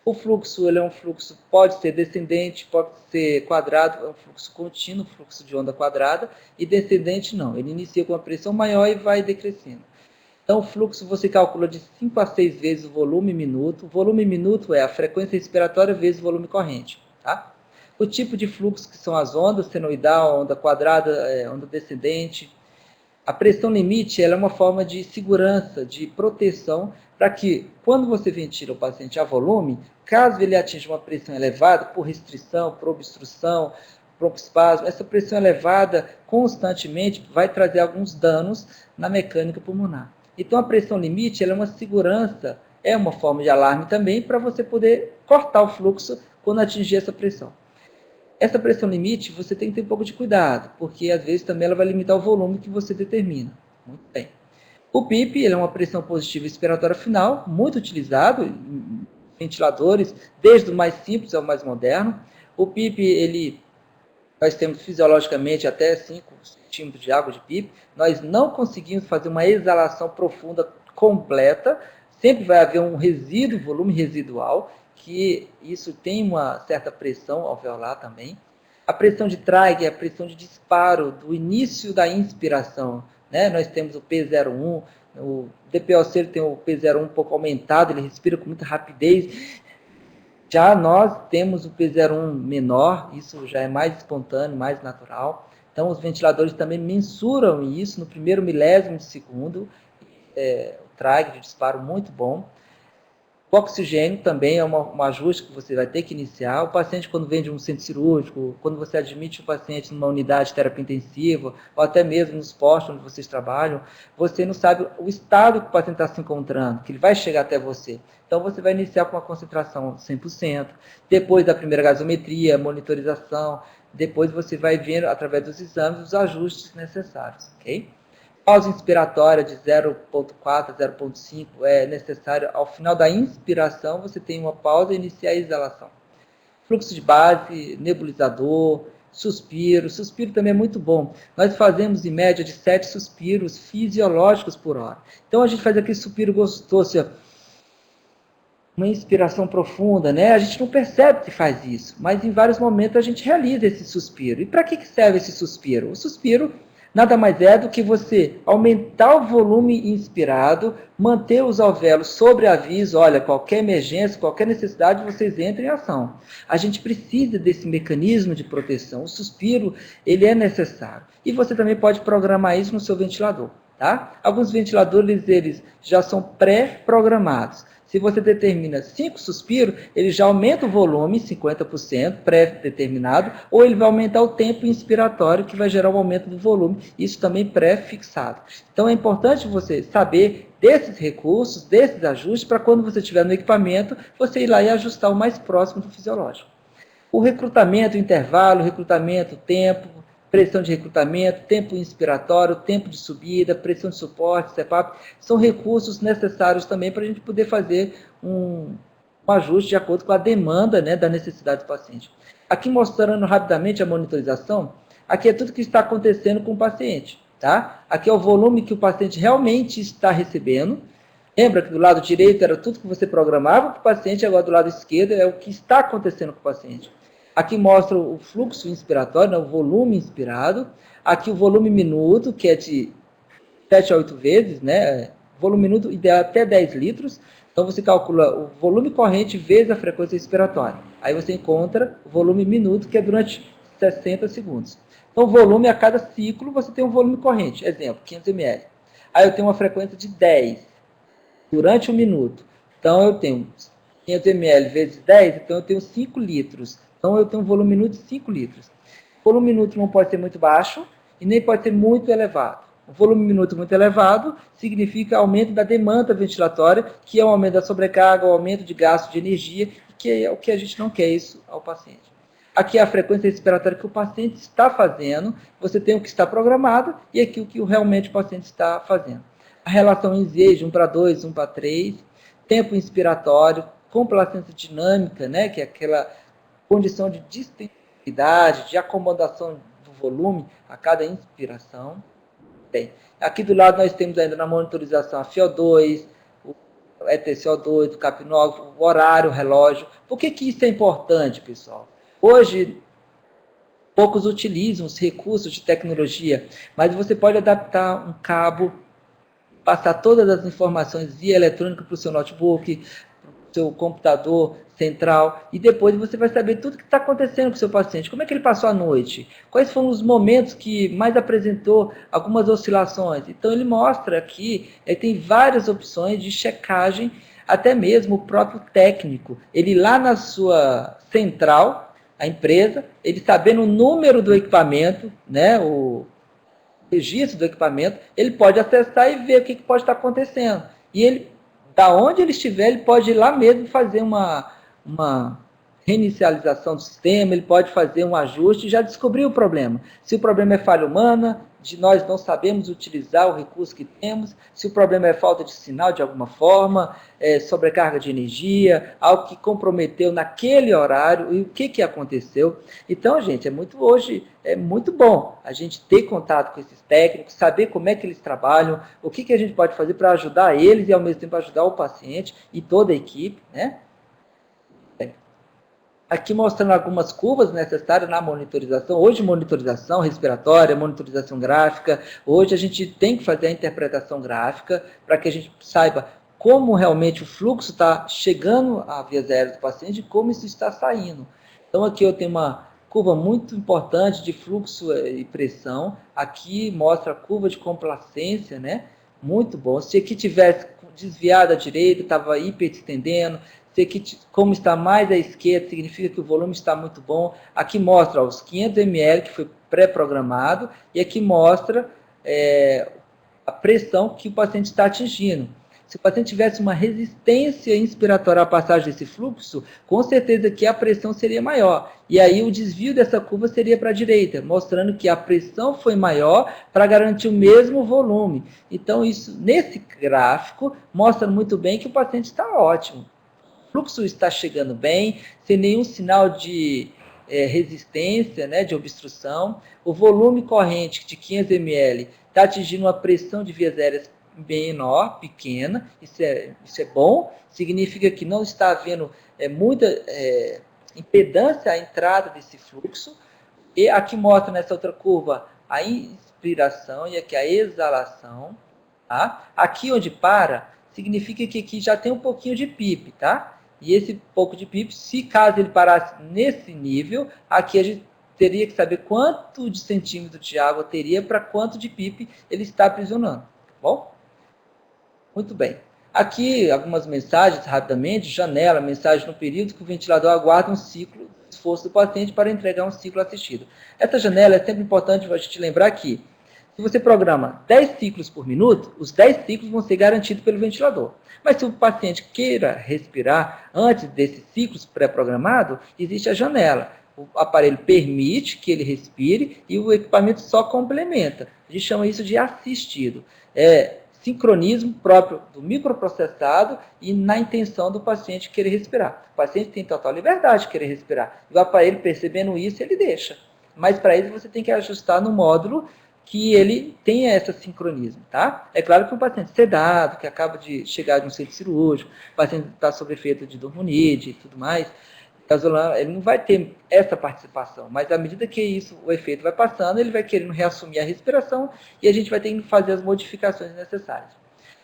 O fluxo, ele é um fluxo, pode ser descendente, pode ser quadrado, é um fluxo contínuo, fluxo de onda quadrada, e descendente não, ele inicia com uma pressão maior e vai decrescendo. Então, o fluxo você calcula de 5 a 6 vezes o volume minuto. O volume minuto é a frequência respiratória vezes o volume corrente. Tá? O tipo de fluxo que são as ondas, senoidal, onda quadrada, onda descendente. A pressão limite ela é uma forma de segurança, de proteção, para que, quando você ventila o paciente a volume, caso ele atinja uma pressão elevada, por restrição, por obstrução, broncoespasmo, essa pressão elevada constantemente vai trazer alguns danos na mecânica pulmonar. Então, a pressão limite ela é uma segurança, é uma forma de alarme também, para você poder cortar o fluxo quando atingir essa pressão. Essa pressão limite, você tem que ter um pouco de cuidado, porque às vezes também ela vai limitar o volume que você determina. Muito bem. O PIP ele é uma pressão positiva expiratória final, muito utilizado em ventiladores, desde o mais simples ao mais moderno. O PIP, nós temos fisiologicamente até 5 centímetros de água de PIP. Nós não conseguimos fazer uma exalação profunda completa, sempre vai haver um resíduo, volume residual, que isso tem uma certa pressão alveolar também. A pressão de Traeg é a pressão de disparo do início da inspiração. Né? Nós temos o P01, o DPOC tem o P01 um pouco aumentado, ele respira com muita rapidez. Já nós temos o P01 menor, isso já é mais espontâneo, mais natural. Então, os ventiladores também mensuram isso no primeiro milésimo de segundo. O Traeg de disparo muito bom. O oxigênio também é um ajuste que você vai ter que iniciar. O paciente, quando vem de um centro cirúrgico, quando você admite o paciente numa unidade de terapia intensiva, ou até mesmo nos postos onde vocês trabalham, você não sabe o estado que o paciente está se encontrando, que ele vai chegar até você. Então, você vai iniciar com uma concentração 100%, depois da primeira gasometria, monitorização, depois você vai vendo, através dos exames, os ajustes necessários, ok? Pausa inspiratória de 0,4 a 0,5 é necessário. Ao final da inspiração, você tem uma pausa e iniciar a exalação. Fluxo de base, nebulizador, suspiro. Suspiro também é muito bom. Nós fazemos em média de 7 suspiros fisiológicos por hora. Então a gente faz aquele suspiro gostoso, uma inspiração profunda, né? A gente não percebe que faz isso, mas em vários momentos a gente realiza esse suspiro. E para que serve esse suspiro? O suspiro nada mais é do que você aumentar o volume inspirado, manter os alvéolos sobre aviso, olha, qualquer emergência, qualquer necessidade, vocês entrem em ação. A gente precisa desse mecanismo de proteção. O suspiro, ele é necessário. E você também pode programar isso no seu ventilador, tá? Alguns ventiladores, eles já são pré-programados. Se você determina 5 suspiros, ele já aumenta o volume, 50%, pré-determinado, ou ele vai aumentar o tempo inspiratório, que vai gerar um aumento do volume, isso também pré-fixado. Então é importante você saber desses recursos, desses ajustes, para quando você estiver no equipamento, você ir lá e ajustar o mais próximo do fisiológico. O recrutamento, o intervalo, o recrutamento, o tempo, pressão de recrutamento, tempo inspiratório, tempo de subida, pressão de suporte, CPAP, são recursos necessários também para a gente poder fazer um ajuste de acordo com a demanda, né, da necessidade do paciente. Aqui mostrando rapidamente a monitorização, aqui é tudo que está acontecendo com o paciente, tá? Aqui é o volume que o paciente realmente está recebendo. Lembra que do lado direito era tudo que você programava para o paciente, agora do lado esquerdo é o que está acontecendo com o paciente. Aqui mostra o fluxo inspiratório, né, o volume inspirado. Aqui o volume minuto, que é de 7 a 8 vezes, né? Volume minuto ideal até 10 litros. Então você calcula o volume corrente vezes a frequência respiratória. Aí você encontra o volume minuto, que é durante 60 segundos. Então, o volume a cada ciclo, você tem um volume corrente. Exemplo, 500 ml. Aí eu tenho uma frequência de 10 durante 1 minuto. Então, eu tenho 500 ml vezes 10, então eu tenho 5 litros. Então, eu tenho um volume minuto de 5 litros. O volume minuto não pode ser muito baixo e nem pode ser muito elevado. O volume minuto muito elevado significa aumento da demanda ventilatória, que é um aumento da sobrecarga, um aumento de gasto de energia, que é o que a gente não quer isso ao paciente. Aqui é a frequência respiratória que o paciente está fazendo, você tem o que está programado e aqui o que realmente o paciente está fazendo. A relação em Z de 1 para 2, 1 para 3, tempo inspiratório, complacência dinâmica, né, que é aquela condição de distensibilidade, de acomodação do volume a cada inspiração. Bem, aqui do lado nós temos ainda na monitorização a FiO2, o EtCO2, o capnógrafo, o horário, o relógio. Por que isso é importante, pessoal? Hoje, poucos utilizam os recursos de tecnologia, mas você pode adaptar um cabo, passar todas as informações via eletrônica para o seu notebook, para o seu computador central, e depois você vai saber tudo o que está acontecendo com o seu paciente, como é que ele passou a noite, quais foram os momentos que mais apresentou algumas oscilações. Então ele mostra aqui, ele tem várias opções de checagem, até mesmo o próprio técnico, ele lá na sua central, a empresa, ele sabendo o número do equipamento, né, o registro do equipamento, ele pode acessar e ver o que pode estar acontecendo. E ele, da onde ele estiver, ele pode ir lá mesmo fazer uma reinicialização do sistema, ele pode fazer um ajuste e já descobrir o problema. Se o problema é falha humana, de nós não sabemos utilizar o recurso que temos, se o problema é falta de sinal de alguma forma, sobrecarga de energia, algo que comprometeu naquele horário, e o que aconteceu. Então, gente, hoje é muito bom a gente ter contato com esses técnicos, saber como é que eles trabalham, o que a gente pode fazer para ajudar eles e, ao mesmo tempo, ajudar o paciente e toda a equipe, né? Aqui mostrando algumas curvas necessárias na monitorização. Hoje, monitorização respiratória, monitorização gráfica. Hoje, a gente tem que fazer a interpretação gráfica para que a gente saiba como realmente o fluxo está chegando à vias aéreas do paciente e como isso está saindo. Então, aqui eu tenho uma curva muito importante de fluxo e pressão. Aqui mostra a curva de complacência, né? Muito bom. Se aqui tivesse desviado à direita, estava hiperestendendo. Se aqui, como está mais à esquerda, significa que o volume está muito bom. Aqui mostra os 500 ml, que foi pré-programado, e aqui mostra a pressão que o paciente está atingindo. Se o paciente tivesse uma resistência inspiratória à passagem desse fluxo, com certeza que a pressão seria maior. E aí o desvio dessa curva seria para a direita, mostrando que a pressão foi maior para garantir o mesmo volume. Então, isso, nesse gráfico, mostra muito bem que o paciente está ótimo. fluxo está chegando bem, sem nenhum sinal de resistência, né, de obstrução. O volume corrente de 500 ml está atingindo uma pressão de vias aéreas menor, pequena. Isso é bom, significa que não está havendo muita impedância à entrada desse fluxo. E aqui mostra nessa outra curva a inspiração e aqui a exalação. Tá? Aqui onde para, significa que aqui já tem um pouquinho de PIP, tá? E esse pouco de PIP, se caso ele parasse nesse nível, aqui a gente teria que saber quanto de centímetro de água teria para quanto de PIP ele está aprisionando, tá bom? Muito bem. Aqui algumas mensagens rapidamente, janela, mensagem no período que o ventilador aguarda um ciclo de esforço do paciente para entregar um ciclo assistido. Essa janela é sempre importante a gente lembrar que se você programa 10 ciclos por minuto, os 10 ciclos vão ser garantidos pelo ventilador. Mas se o paciente queira respirar antes desses ciclos pré-programados, existe a janela. O aparelho permite que ele respire e o equipamento só complementa. A gente chama isso de assistido. Sincronismo próprio do microprocessado e na intenção do paciente querer respirar. O paciente tem total liberdade de querer respirar. E o aparelho, percebendo isso, ele deixa. Mas para isso você tem que ajustar no módulo que ele tenha esse sincronismo, tá? É claro que um paciente sedado, que acaba de chegar de um centro cirúrgico, o paciente está sob efeito de dormonide e tudo mais, ele não vai ter essa participação, mas à medida que isso, o efeito vai passando, ele vai querendo reassumir a respiração e a gente vai ter que fazer as modificações necessárias.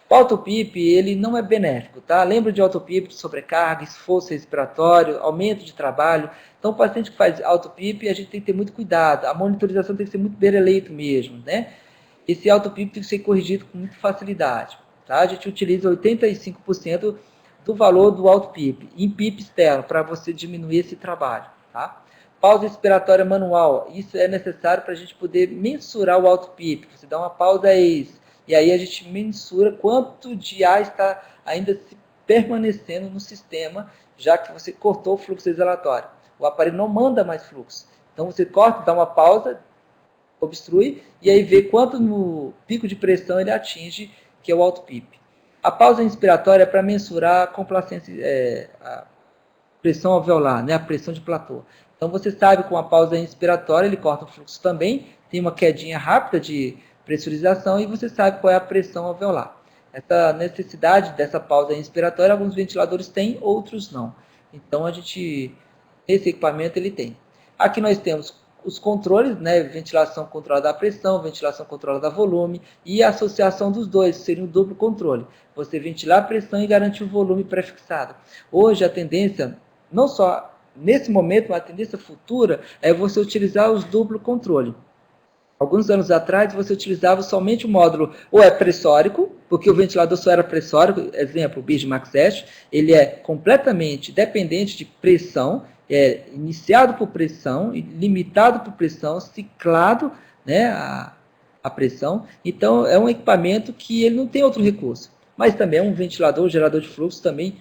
O auto-PIP, ele não é benéfico, tá? Lembra de auto-PIP, sobrecarga, esforço respiratório, aumento de trabalho. Então, o paciente que faz auto-PIP, a gente tem que ter muito cuidado. A monitorização tem que ser muito beira-leito mesmo, né? Esse auto-PIP tem que ser corrigido com muita facilidade, tá? A gente utiliza 85% do valor do auto-PIP em PIP externo, para você diminuir esse trabalho, tá? Pausa expiratória manual, isso é necessário para a gente poder mensurar o auto-PIP. Você dá uma pausa e aí a gente mensura quanto de ar está ainda se permanecendo no sistema, já que você cortou o fluxo exalatório. O aparelho não manda mais fluxo. Então você corta, dá uma pausa, obstrui, e aí vê quanto no pico de pressão ele atinge, que é o auto-PIP. A pausa inspiratória é para mensurar a complacência, a pressão alveolar, né, a pressão de platô. Então você sabe que com a pausa inspiratória ele corta o fluxo também, tem uma quedinha rápida de pressurização e você sabe qual é a pressão alveolar. Essa necessidade dessa pausa inspiratória, alguns ventiladores têm, outros não. Então esse equipamento ele tem. Aqui nós temos os controles, né, ventilação controlada da pressão, ventilação controlada da volume, e a associação dos dois, seria um duplo controle. Você ventilar a pressão e garantir o volume prefixado. Hoje a tendência, não só nesse momento, mas a tendência futura, é você utilizar os duplo controle. Alguns anos atrás, você utilizava somente o módulo, ou é pressórico, porque o ventilador só era pressórico, exemplo, o Bismarck 7, ele é completamente dependente de pressão, é iniciado por pressão, limitado por pressão, ciclado, né, a pressão. Então, é um equipamento que ele não tem outro recurso. Mas também é um ventilador, gerador de fluxo também,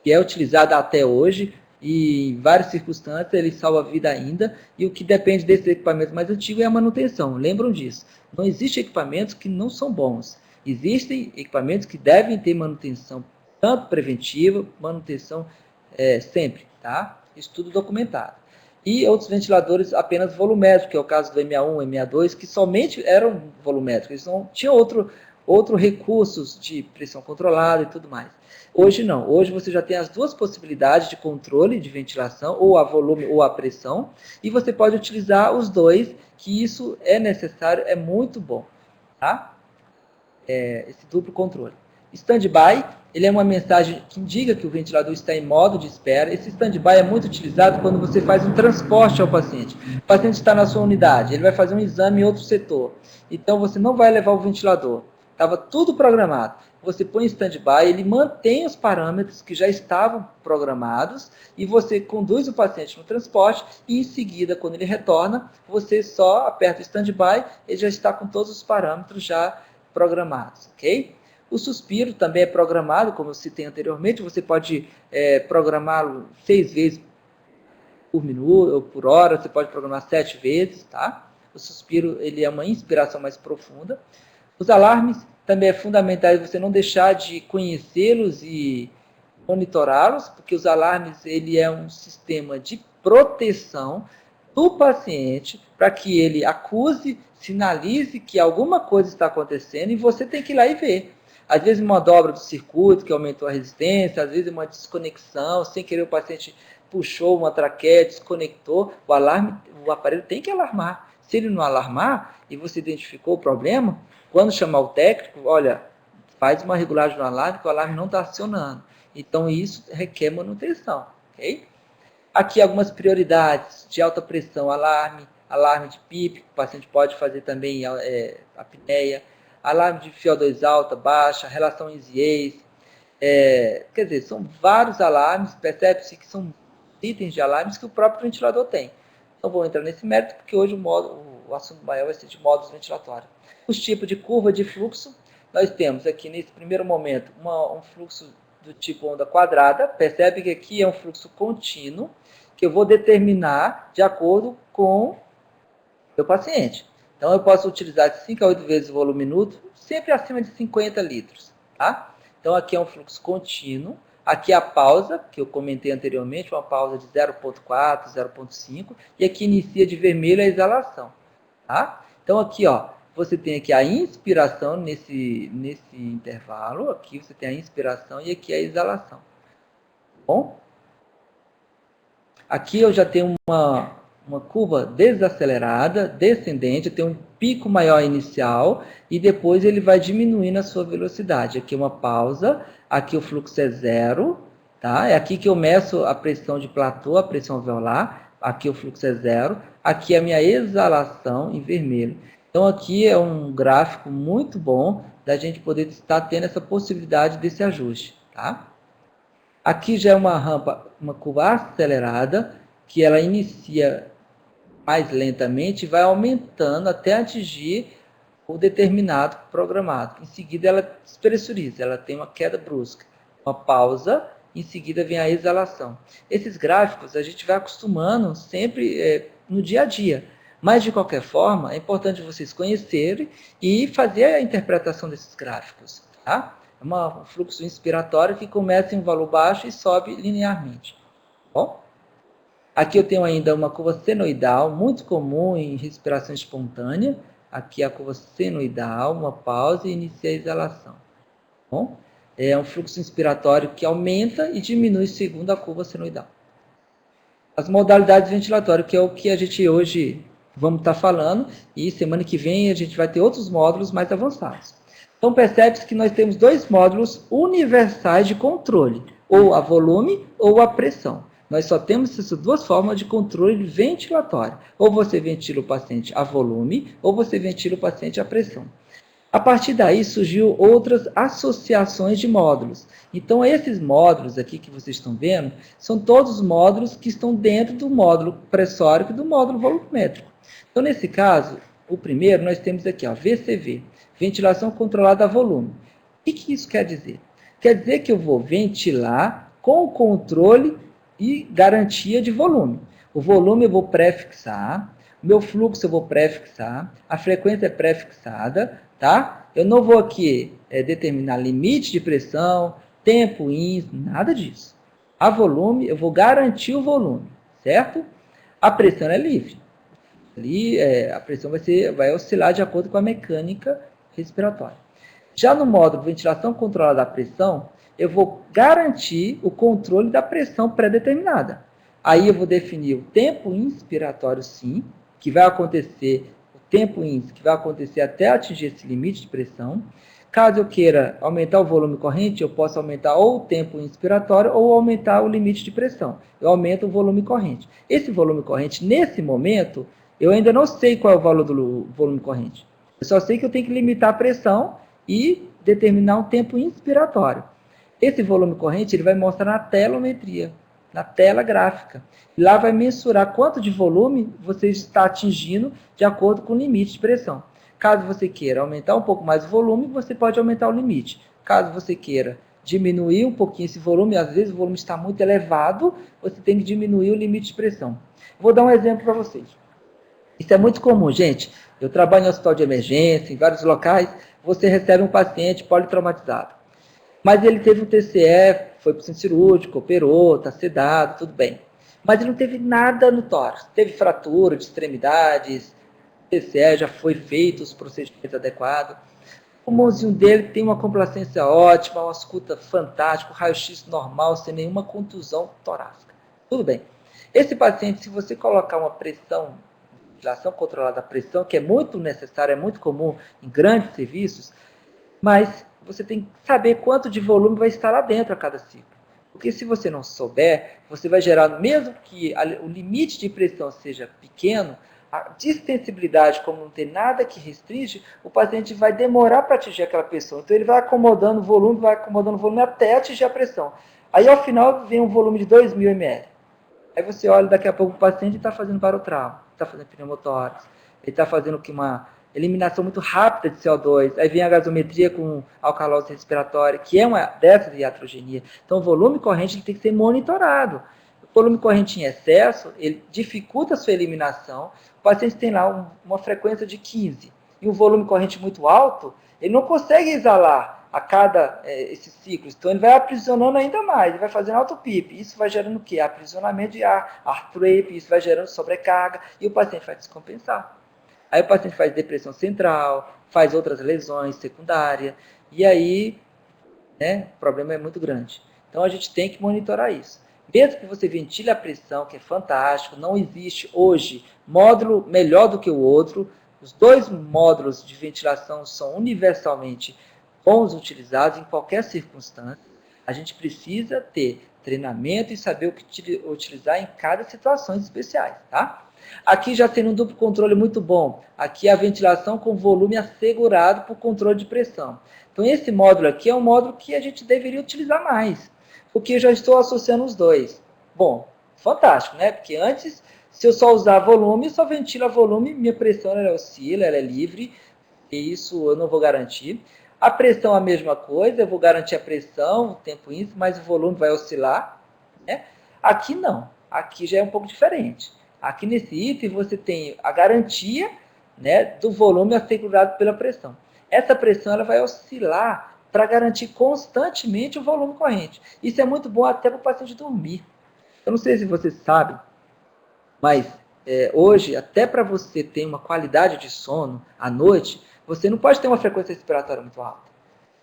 que é utilizado até hoje, e em várias circunstâncias ele salva a vida ainda, e o que depende desse equipamento mais antigo é a manutenção, lembram disso. Não existem equipamentos que não são bons, existem equipamentos que devem ter manutenção, tanto preventiva, manutenção sempre, tá? Estudo documentado. E outros ventiladores apenas volumétricos, que é o caso do MA1, MA2, que somente eram volumétricos, eles não tinham outros recursos de pressão controlada e tudo mais. Hoje não, hoje você já tem as duas possibilidades de controle de ventilação, ou a volume ou a pressão, e você pode utilizar os dois, que isso é necessário, é muito bom, tá? Esse duplo controle. Stand-by, ele é uma mensagem que indica que o ventilador está em modo de espera. Esse stand-by é muito utilizado quando você faz um transporte ao paciente. O paciente está na sua unidade, ele vai fazer um exame em outro setor. Então, você não vai levar o ventilador. Estava tudo programado. Você põe em stand-by, ele mantém os parâmetros que já estavam programados e você conduz o paciente no transporte e, em seguida, quando ele retorna, você só aperta o stand-by, ele já está com todos os parâmetros já programados, ok? O suspiro também é programado, como eu citei anteriormente, você pode programá-lo 6 vezes por minuto ou por hora, você pode programar 7 vezes, tá? O suspiro, ele é uma inspiração mais profunda. Os alarmes também é fundamental você não deixar de conhecê-los e monitorá-los, porque os alarmes ele é um sistema de proteção do paciente para que ele acuse, sinalize que alguma coisa está acontecendo e você tem que ir lá e ver. Às vezes uma dobra do circuito que aumentou a resistência, às vezes uma desconexão, sem querer o paciente puxou uma traqueia, desconectou, o aparelho tem que alarmar. Se ele não alarmar e você identificou o problema, quando chamar o técnico, olha, faz uma regulagem no alarme, que o alarme não está acionando. Então, isso requer manutenção, ok? Aqui algumas prioridades de alta pressão, alarme de PIP, que o paciente pode fazer também apneia, alarme de FiO2 alta, baixa, relação EASY, quer dizer, são vários alarmes, percebe-se que são itens de alarmes que o próprio ventilador tem. Não vou entrar nesse mérito, porque hoje o assunto maior vai ser de módulos ventilatórios. Os tipos de curva de fluxo, nós temos aqui nesse primeiro momento um fluxo do tipo onda quadrada, percebe que aqui é um fluxo contínuo, que eu vou determinar de acordo com o meu paciente. Então, eu posso utilizar de 5 a 8 vezes o volume minuto, sempre acima de 50 litros. Tá? Então, aqui é um fluxo contínuo. Aqui a pausa, que eu comentei anteriormente, uma pausa de 0,4, 0,5. E aqui inicia de vermelho a exalação. Tá? Então, aqui, ó, você tem aqui a inspiração nesse intervalo. Aqui você tem a inspiração e aqui a exalação. Bom? Aqui eu já tenho uma curva desacelerada, descendente, eu tenho um pico maior inicial e depois ele vai diminuindo a sua velocidade. Aqui uma pausa, aqui o fluxo é zero, tá? É aqui que eu meço a pressão de platô, a pressão alveolar, aqui o fluxo é zero, aqui é a minha exalação em vermelho. Então aqui é um gráfico muito bom da gente poder estar tendo essa possibilidade desse ajuste, tá? Aqui já é uma rampa, uma curva acelerada, que ela inicia mais lentamente e vai aumentando até atingir o determinado programado. Em seguida, ela despressuriza, ela tem uma queda brusca, uma pausa, em seguida vem a exalação. Esses gráficos a gente vai acostumando sempre no dia a dia, mas de qualquer forma, é importante vocês conhecerem e fazer a interpretação desses gráficos, tá? É um fluxo inspiratório que começa em um valor baixo e sobe linearmente. Bom? Aqui eu tenho ainda uma curva senoidal, muito comum em respiração espontânea. Aqui a curva senoidal, uma pausa e inicia a exalação. Bom? É um fluxo inspiratório que aumenta e diminui segundo a curva senoidal. As modalidades ventilatórias, que é o que a gente hoje vamos estar falando, e semana que vem a gente vai ter outros módulos mais avançados. Então, percebe-se que nós temos dois módulos universais de controle, ou a volume ou a pressão. Nós só temos essas duas formas de controle ventilatório. Ou você ventila o paciente a volume, ou você ventila o paciente a pressão. A partir daí, surgiu outras associações de módulos. Então, esses módulos aqui que vocês estão vendo, são todos módulos que estão dentro do módulo pressórico e do módulo volumétrico. Então, nesse caso, o primeiro, nós temos aqui, ó, VCV. Ventilação controlada a volume. O que isso quer dizer? Quer dizer que eu vou ventilar com controle e garantia de volume. O volume eu vou prefixar, o meu fluxo eu vou prefixar, a frequência é prefixada, tá? Eu não vou aqui determinar limite de pressão, tempo INS, nada disso. A volume, eu vou garantir o volume, certo? A pressão é livre. Ali a pressão vai oscilar de acordo com a mecânica respiratória. Já no módulo ventilação controlada da pressão, eu vou garantir o controle da pressão pré-determinada. Aí eu vou definir o tempo inspiratório, sim, que vai acontecer, o tempo ins, que vai acontecer até atingir esse limite de pressão. Caso eu queira aumentar o volume corrente, eu posso aumentar ou o tempo inspiratório ou aumentar o limite de pressão. Eu aumento o volume corrente. Esse volume corrente, nesse momento, eu ainda não sei qual é o valor do volume corrente. Eu só sei que eu tenho que limitar a pressão e determinar um tempo inspiratório. Esse volume corrente ele vai mostrar na telometria, na tela gráfica. E lá vai mensurar quanto de volume você está atingindo de acordo com o limite de pressão. Caso você queira aumentar um pouco mais o volume, você pode aumentar o limite. Caso você queira diminuir um pouquinho esse volume, às vezes o volume está muito elevado, você tem que diminuir o limite de pressão. Vou dar um exemplo para vocês. Isso é muito comum, gente. Eu trabalho em hospital de emergência, em vários locais, você recebe um paciente politraumatizado. Mas ele teve um TCE, foi para o centro cirúrgico, operou, está sedado, tudo bem. Mas ele não teve nada no tórax. Teve fratura de extremidades, TCE, já foi feito os procedimentos adequados. O pulmãozinho dele tem uma complacência ótima, uma escuta fantástica, raio-x normal, sem nenhuma contusão torácica. Tudo bem. Esse paciente, se você colocar uma pressão, ventilação controlada da pressão, que é muito necessário, é muito comum em grandes serviços, mas você tem que saber quanto de volume vai estar lá dentro a cada ciclo. Porque se você não souber, você vai gerar, mesmo que o limite de pressão seja pequeno, a distensibilidade, como não tem nada que restringe, o paciente vai demorar para atingir aquela pressão. Então ele vai acomodando o volume até atingir a pressão. Aí ao final vem um volume de 2.000 ml. Aí você olha, daqui a pouco o paciente está fazendo barotrauma, está fazendo pneumotórax, ele está fazendo uma eliminação muito rápida de CO2, aí vem a gasometria com alcalose respiratória, que é uma dessas de iatrogenia. Então o volume corrente ele tem que ser monitorado. O volume corrente em excesso, ele dificulta a sua eliminação. O paciente tem lá uma frequência de 15 e um volume corrente muito alto, ele não consegue exalar a cada esses ciclos. Então ele vai aprisionando ainda mais, ele vai fazendo auto-PIP. Isso vai gerando o quê? Aprisionamento de ar trap, isso vai gerando sobrecarga e o paciente vai descompensar. Aí o paciente faz depressão central, faz outras lesões secundárias, e aí o problema é muito grande. Então a gente tem que monitorar isso. Mesmo que você ventile a pressão, que é fantástico, não existe hoje módulo melhor do que o outro. Os dois módulos de ventilação são universalmente bons utilizados em qualquer circunstância. A gente precisa ter treinamento e saber o que utilizar em cada situação especiais, tá? Aqui já tem um duplo controle muito bom. Aqui a ventilação com volume assegurado por controle de pressão. Então esse módulo aqui é um módulo que a gente deveria utilizar mais, porque eu já estou associando os dois. Bom, fantástico, né? Porque antes, se eu só usar volume, só ventila volume, minha pressão ela oscila, ela é livre, e isso eu não vou garantir. A pressão é a mesma coisa, eu vou garantir a pressão, o tempo índice, mas o volume vai oscilar, né? Aqui não, aqui já é um pouco diferente. Aqui nesse item você tem a garantia, né, do volume assegurado pela pressão. Essa pressão ela vai oscilar para garantir constantemente o volume corrente. Isso é muito bom até para o paciente dormir. Eu não sei se você sabe, mas hoje, até para você ter uma qualidade de sono à noite, você não pode ter uma frequência respiratória muito alta.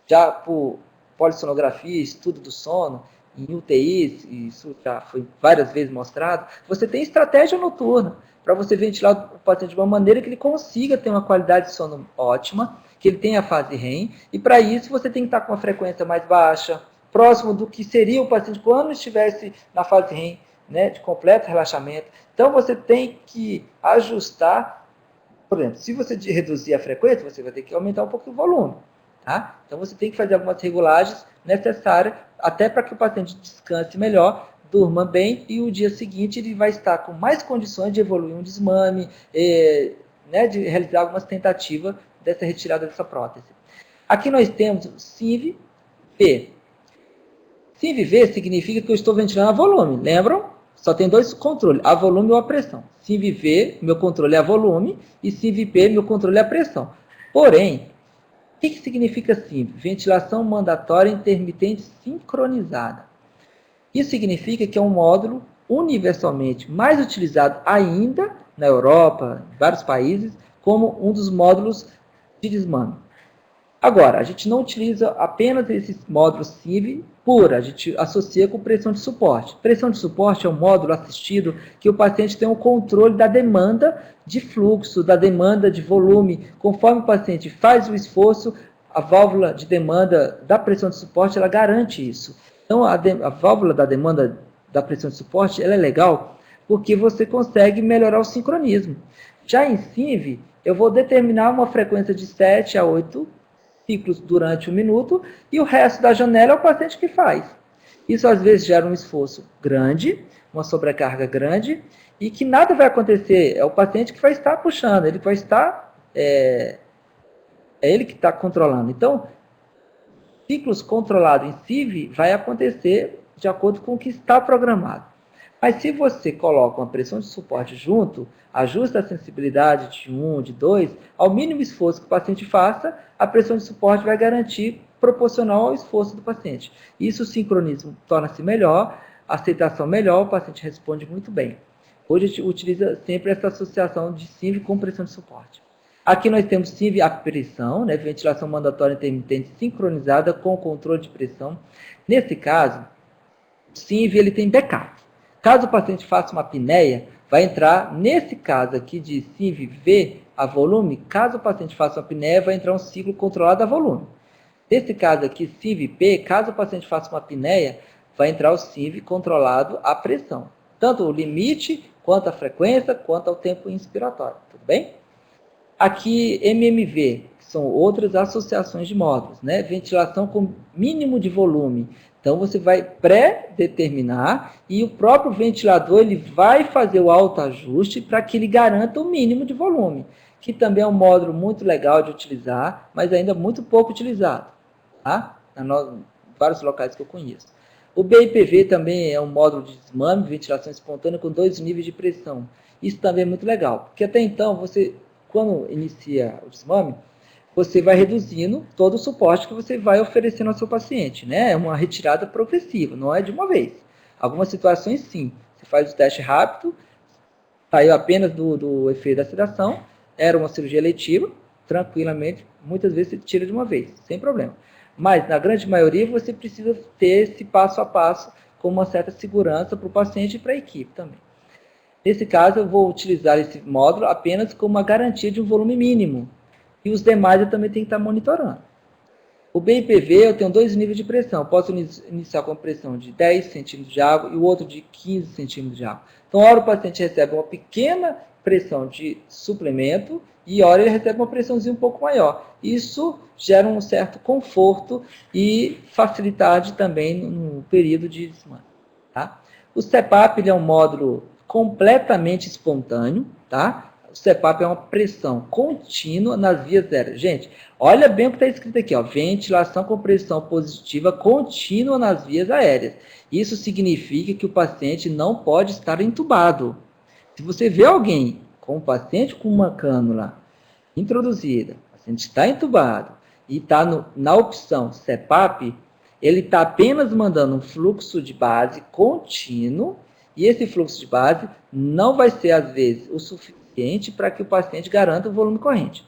Já por polissonografia, estudo do sono, em UTIs, isso já foi várias vezes mostrado, você tem estratégia noturna para você ventilar o paciente de uma maneira que ele consiga ter uma qualidade de sono ótima, que ele tenha a fase REM, e para isso você tem que estar com uma frequência mais baixa, próximo do que seria o paciente quando estivesse na fase REM, né, de completo relaxamento. Então você tem que ajustar, por exemplo, se você reduzir a frequência, você vai ter que aumentar um pouco o volume. Tá? Então você tem que fazer algumas regulagens necessárias até para que o paciente descanse melhor, durma bem e o dia seguinte ele vai estar com mais condições de evoluir um desmame, né, de realizar algumas tentativas dessa retirada dessa prótese. Aqui nós temos o SINV-V. SINV-V significa que eu estou ventilando a volume, lembram? Só tem dois controles, a volume ou a pressão. SINV-V, meu controle é a volume, e SINV-P, meu controle é a pressão. Porém, o que significa SINV? Ventilação mandatória intermitente sincronizada. Isso significa que é um módulo universalmente mais utilizado ainda na Europa, em vários países, como um dos módulos de desmame. Agora, a gente não utiliza apenas esses módulos SINV pura, a gente associa com pressão de suporte. Pressão de suporte é um módulo assistido que o paciente tem um controle da demanda de fluxo, da demanda de volume. Conforme o paciente faz o esforço, a válvula de demanda da pressão de suporte, ela garante isso. Então, a válvula da demanda da pressão de suporte, ela é legal porque você consegue melhorar o sincronismo. Já em SINV, eu vou determinar uma frequência de 7 a 8 ciclos durante 1 minuto, e o resto da janela é o paciente que faz. Isso às vezes gera um esforço grande, uma sobrecarga grande, e que nada vai acontecer, é o paciente que vai estar puxando, ele vai estar, é ele que está controlando. Então, ciclos controlados em SINV vai acontecer de acordo com o que está programado. Mas se você coloca uma pressão de suporte junto, ajusta a sensibilidade de 1, de 2, ao mínimo esforço que o paciente faça, a pressão de suporte vai garantir proporcional ao esforço do paciente. Isso, o sincronismo torna-se melhor, a aceitação melhor, o paciente responde muito bem. Hoje a gente utiliza sempre essa associação de SINV com pressão de suporte. Aqui nós temos SINV a pressão, né, ventilação mandatória intermitente sincronizada com controle de pressão. Nesse caso, o SINV ele tem backup. Caso o paciente faça uma apneia, vai entrar, nesse caso aqui de SINV V a volume, caso o paciente faça uma apneia, vai entrar um ciclo controlado a volume. Nesse caso aqui, SINV P, caso o paciente faça uma apneia, vai entrar o SINV controlado a pressão. Tanto o limite, quanto a frequência, quanto ao tempo inspiratório. Tudo bem? Aqui, MMV, que são outras associações de módulos, né? Ventilação com mínimo de volume. Então, você vai pré-determinar e o próprio ventilador ele vai fazer o autoajuste para que ele garanta o mínimo de volume, que também é um módulo muito legal de utilizar, mas ainda muito pouco utilizado, tá? Em vários locais que eu conheço. O BIPV também é um módulo de desmame, ventilação espontânea com 2 níveis de pressão. Isso também é muito legal, porque até então, você, quando inicia o desmame, você vai reduzindo todo o suporte que você vai oferecendo ao seu paciente, né? É uma retirada progressiva, não é de uma vez. Algumas situações, sim. Você faz o teste rápido, saiu apenas do efeito da sedação, era uma cirurgia letiva, tranquilamente, muitas vezes você tira de uma vez, sem problema. Mas, na grande maioria, você precisa ter esse passo a passo com uma certa segurança para o paciente e para a equipe também. Nesse caso, eu vou utilizar esse módulo apenas como uma garantia de um volume mínimo. E os demais eu também tenho que estar monitorando. O BIPV, eu tenho 2 níveis de pressão. Eu posso iniciar com pressão de 10 centímetros de água e o outro de 15 centímetros de água. Então, hora o paciente recebe uma pequena pressão de suplemento e hora ele recebe uma pressãozinha um pouco maior. Isso gera um certo conforto e facilidade também no período de desmame. Tá? O CPAP ele é um módulo completamente espontâneo, tá? O CPAP é uma pressão contínua nas vias aéreas. Gente, olha bem o que está escrito aqui, ó, ventilação com pressão positiva contínua nas vias aéreas. Isso significa que o paciente não pode estar entubado. Se você vê alguém com um paciente com uma cânula introduzida, o paciente está entubado e está na opção CPAP, ele está apenas mandando um fluxo de base contínuo e esse fluxo de base não vai ser, às vezes, o suficiente para que o paciente garanta o volume corrente.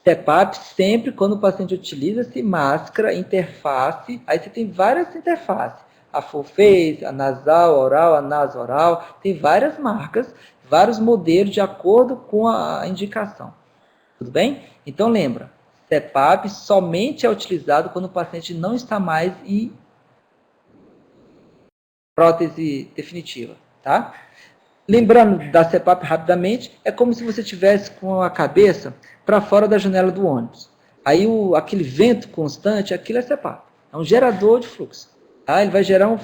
CPAP, sempre quando o paciente utiliza-se máscara, interface, aí você tem várias interfaces, a full face, a nasal, oral, a nasoral, tem várias marcas, vários modelos de acordo com a indicação. Tudo bem? Então lembra, CPAP somente é utilizado quando o paciente não está mais em prótese definitiva, tá? Lembrando da CPAP rapidamente, é como se você estivesse com a cabeça para fora da janela do ônibus. Aí aquele vento constante, aquilo é CPAP. É um gerador de fluxo. Tá? Ele vai gerar um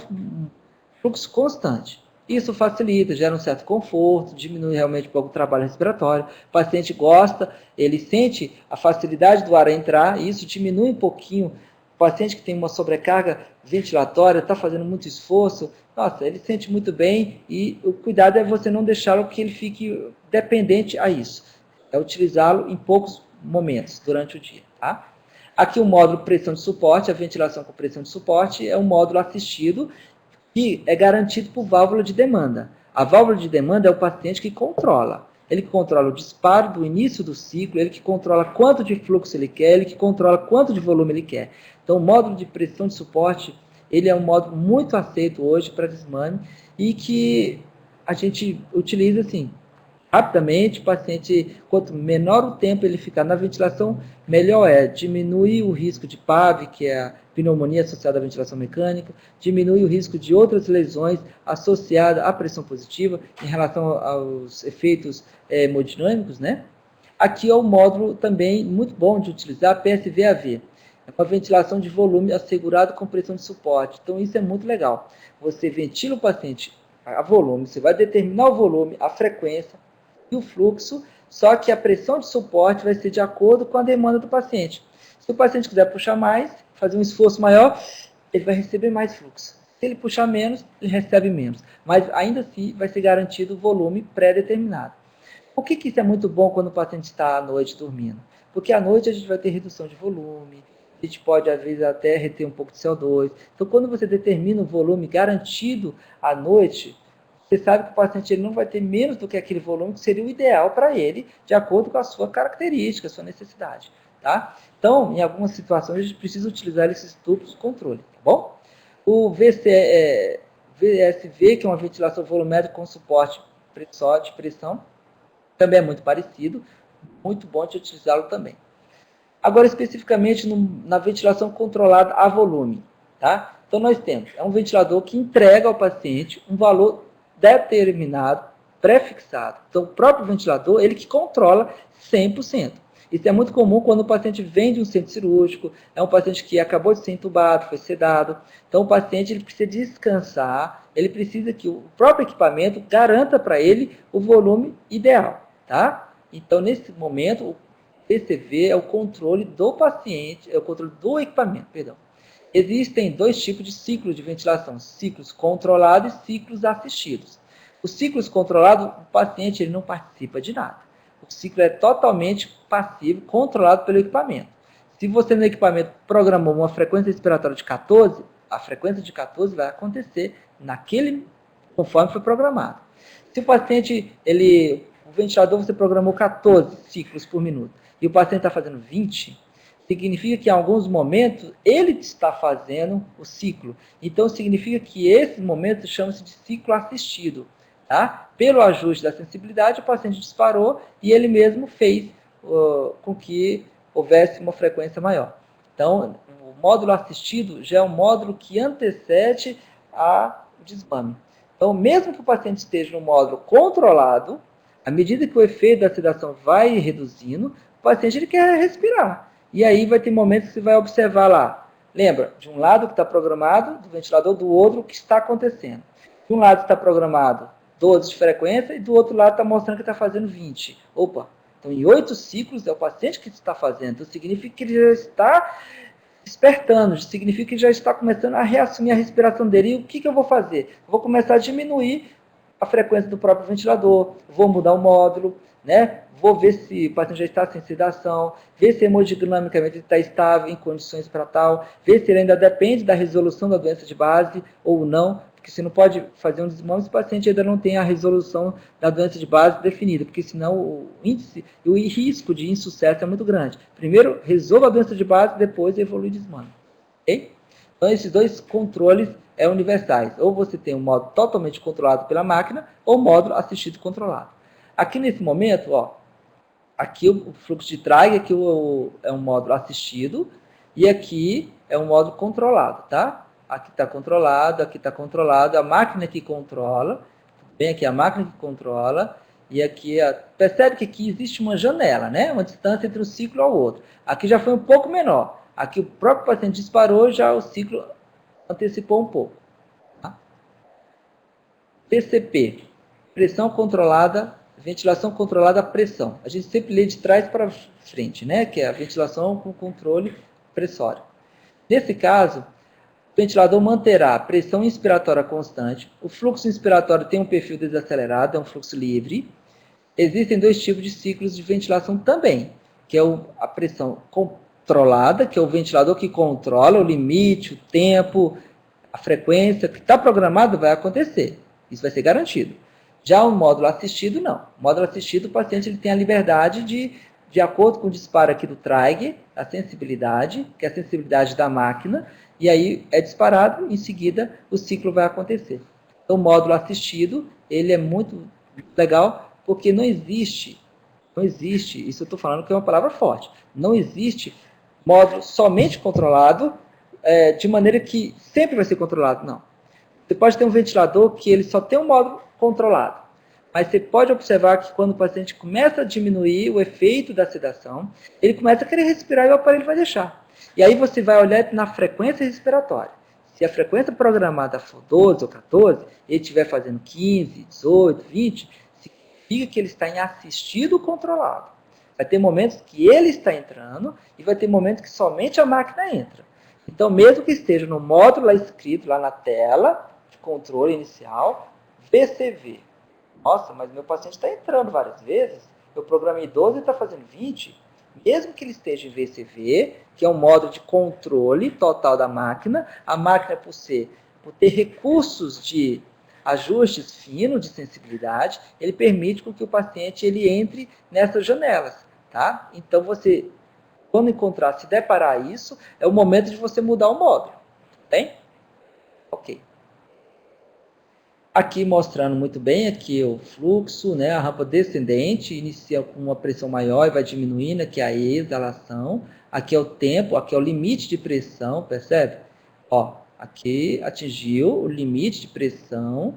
fluxo constante. Isso facilita, gera um certo conforto, diminui realmente um pouco o trabalho respiratório. O paciente gosta, ele sente a facilidade do ar entrar, e isso diminui um pouquinho. O paciente que tem uma sobrecarga ventilatória, está fazendo muito esforço, nossa, ele sente muito bem e o cuidado é você não deixá-lo que ele fique dependente a isso. É utilizá-lo em poucos momentos durante o dia. Tá? Aqui o módulo pressão de suporte, a ventilação com pressão de suporte, é um módulo assistido que é garantido por válvula de demanda. A válvula de demanda é o paciente que controla. Ele que controla o disparo do início do ciclo, ele que controla quanto de fluxo ele quer, ele que controla quanto de volume ele quer. Então, o módulo de pressão de suporte, ele é um módulo muito aceito hoje para desmame e que a gente utiliza assim, rapidamente. O paciente, quanto menor o tempo ele ficar na ventilação, melhor é. Diminui o risco de PAV, que é a pneumonia associada à ventilação mecânica, diminui o risco de outras lesões associadas à pressão positiva em relação aos efeitos hemodinâmicos, né? Aqui é o módulo também muito bom de utilizar, PSVAV. É uma ventilação de volume assegurado com pressão de suporte. Então, isso é muito legal. Você ventila o paciente a volume, você vai determinar o volume, a frequência e o fluxo, só que a pressão de suporte vai ser de acordo com a demanda do paciente. Se o paciente quiser puxar mais, fazer um esforço maior, ele vai receber mais fluxo. Se ele puxar menos, ele recebe menos. Mas ainda assim vai ser garantido o volume pré-determinado. Por que isso é muito bom quando o paciente está à noite dormindo? Porque à noite a gente vai ter redução de volume, a gente pode, às vezes, até reter um pouco de CO2. Então, quando você determina um volume garantido à noite, você sabe que o paciente ele não vai ter menos do que aquele volume que seria o ideal para ele, de acordo com a sua característica, a sua necessidade. Tá? Então, em algumas situações, a gente precisa utilizar esses tubos de controle. Tá bom? O VSV, que é uma ventilação volumétrica com suporte de pressão, também é muito parecido, muito bom de utilizá-lo também. Agora, especificamente na ventilação controlada a volume. Tá? Então, nós temos um ventilador que entrega ao paciente um valor determinado, pré-fixado. Então, o próprio ventilador, ele que controla 100%. Isso é muito comum quando o paciente vem de um centro cirúrgico, é um paciente que acabou de ser entubado, foi sedado. Então, o paciente ele precisa descansar, ele precisa que o próprio equipamento garanta para ele o volume ideal. Tá? Então, nesse momento, o PCV é o controle do paciente, é o controle do equipamento, perdão. Existem dois tipos de ciclos de ventilação, ciclos controlados e ciclos assistidos. Os ciclos controlados, o paciente ele não participa de nada. O ciclo é totalmente passivo, controlado pelo equipamento. Se você no equipamento programou uma frequência respiratória de 14, a frequência de 14 vai acontecer conforme foi programado. Se o paciente, o ventilador você programou 14 ciclos por minuto e o paciente está fazendo 20, significa que em alguns momentos ele está fazendo o ciclo. Então, significa que esse momento chama-se de ciclo assistido. Tá? Pelo ajuste da sensibilidade, o paciente disparou e ele mesmo fez com que houvesse uma frequência maior. Então, o módulo assistido já é um módulo que antecede o desmame. Então, mesmo que o paciente esteja no módulo controlado, à medida que o efeito da sedação vai reduzindo, o paciente ele quer respirar. E aí vai ter momentos que você vai observar lá. Lembra, de um lado que está programado, do ventilador, do outro o que está acontecendo. De um lado está programado 12 de frequência e do outro lado está mostrando que está fazendo 20. Opa, então em 8 ciclos é o paciente que está fazendo. Então significa que ele já está despertando, significa que já está começando a reassumir a respiração dele. E o que eu vou fazer? Eu vou começar a diminuir a frequência do próprio ventilador, vou mudar o módulo, né? Vou ver se o paciente já está sem sedação, ver se hemodinamicamente ele está estável em condições para tal, ver se ele ainda depende da resolução da doença de base ou não, porque você não pode fazer um desmame se o paciente ainda não tem a resolução da doença de base definida, porque senão o índice e o risco de insucesso é muito grande. Primeiro, resolva a doença de base, depois evolui o desmame. Ok? Então, esses dois controles universais. Ou você tem um módulo totalmente controlado pela máquina, ou módulo assistido controlado. Aqui nesse momento, ó, aqui o fluxo de Trager, aqui é um módulo assistido, e aqui é um módulo controlado, tá? Aqui está controlado, a máquina que controla, bem aqui a máquina que controla, e aqui, percebe que aqui existe uma janela, né? Uma distância entre um ciclo ao outro. Aqui já foi um pouco menor. Aqui o próprio paciente disparou, já o ciclo antecipou um pouco. Tá? PCP, pressão controlada, ventilação controlada à pressão. A gente sempre lê de trás para frente, né? Que é a ventilação com controle pressório. Nesse caso, o ventilador manterá a pressão inspiratória constante, o fluxo inspiratório tem um perfil desacelerado, é um fluxo livre. Existem dois tipos de ciclos de ventilação também, que é a pressão controlada, que é o ventilador que controla o limite, o tempo, a frequência, que está programado vai acontecer. Isso vai ser garantido. Já o módulo assistido, não. O módulo assistido, o paciente ele tem a liberdade de acordo com o disparo aqui do Trager, a sensibilidade, que é a sensibilidade da máquina, e aí é disparado, em seguida o ciclo vai acontecer. Então, o módulo assistido, ele é muito legal, porque não existe, isso eu estou falando que é uma palavra forte, não existe módulo somente controlado, de maneira que sempre vai ser controlado, não. Você pode ter um ventilador que ele só tem um módulo controlado, mas você pode observar que quando o paciente começa a diminuir o efeito da sedação, ele começa a querer respirar e o aparelho vai deixar. E aí você vai olhar na frequência respiratória. Se a frequência programada for 12 ou 14, ele estiver fazendo 15, 18, 20, significa que ele está em assistido controlado. Vai ter momentos que ele está entrando e vai ter momentos que somente a máquina entra. Então, mesmo que esteja no módulo lá escrito, lá na tela de controle inicial, VCV. Nossa, mas meu paciente está entrando várias vezes, eu programei 12 e está fazendo 20. Mesmo que ele esteja em VCV, que é um módulo de controle total da máquina. A máquina, por ter recursos de ajustes finos de sensibilidade, ele permite que o paciente ele entre nessas janelas, tá? Então, você, quando se deparar isso, é o momento de você mudar o módulo, tem? Ok. Aqui mostrando muito bem aqui o fluxo, né, a rampa descendente, inicia com uma pressão maior e vai diminuindo, aqui é a exalação, aqui é o tempo, aqui é o limite de pressão, percebe? Ó, aqui atingiu o limite de pressão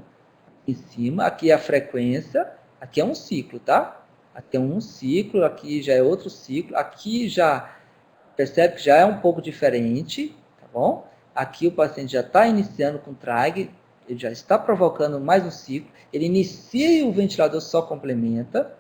em cima, aqui é a frequência, aqui é um ciclo, tá? Aqui é um ciclo, aqui já é outro ciclo, aqui já, percebe que já é um pouco diferente, tá bom? Aqui o paciente já está iniciando com trag, ele já está provocando mais um ciclo, ele inicia e o ventilador só complementa,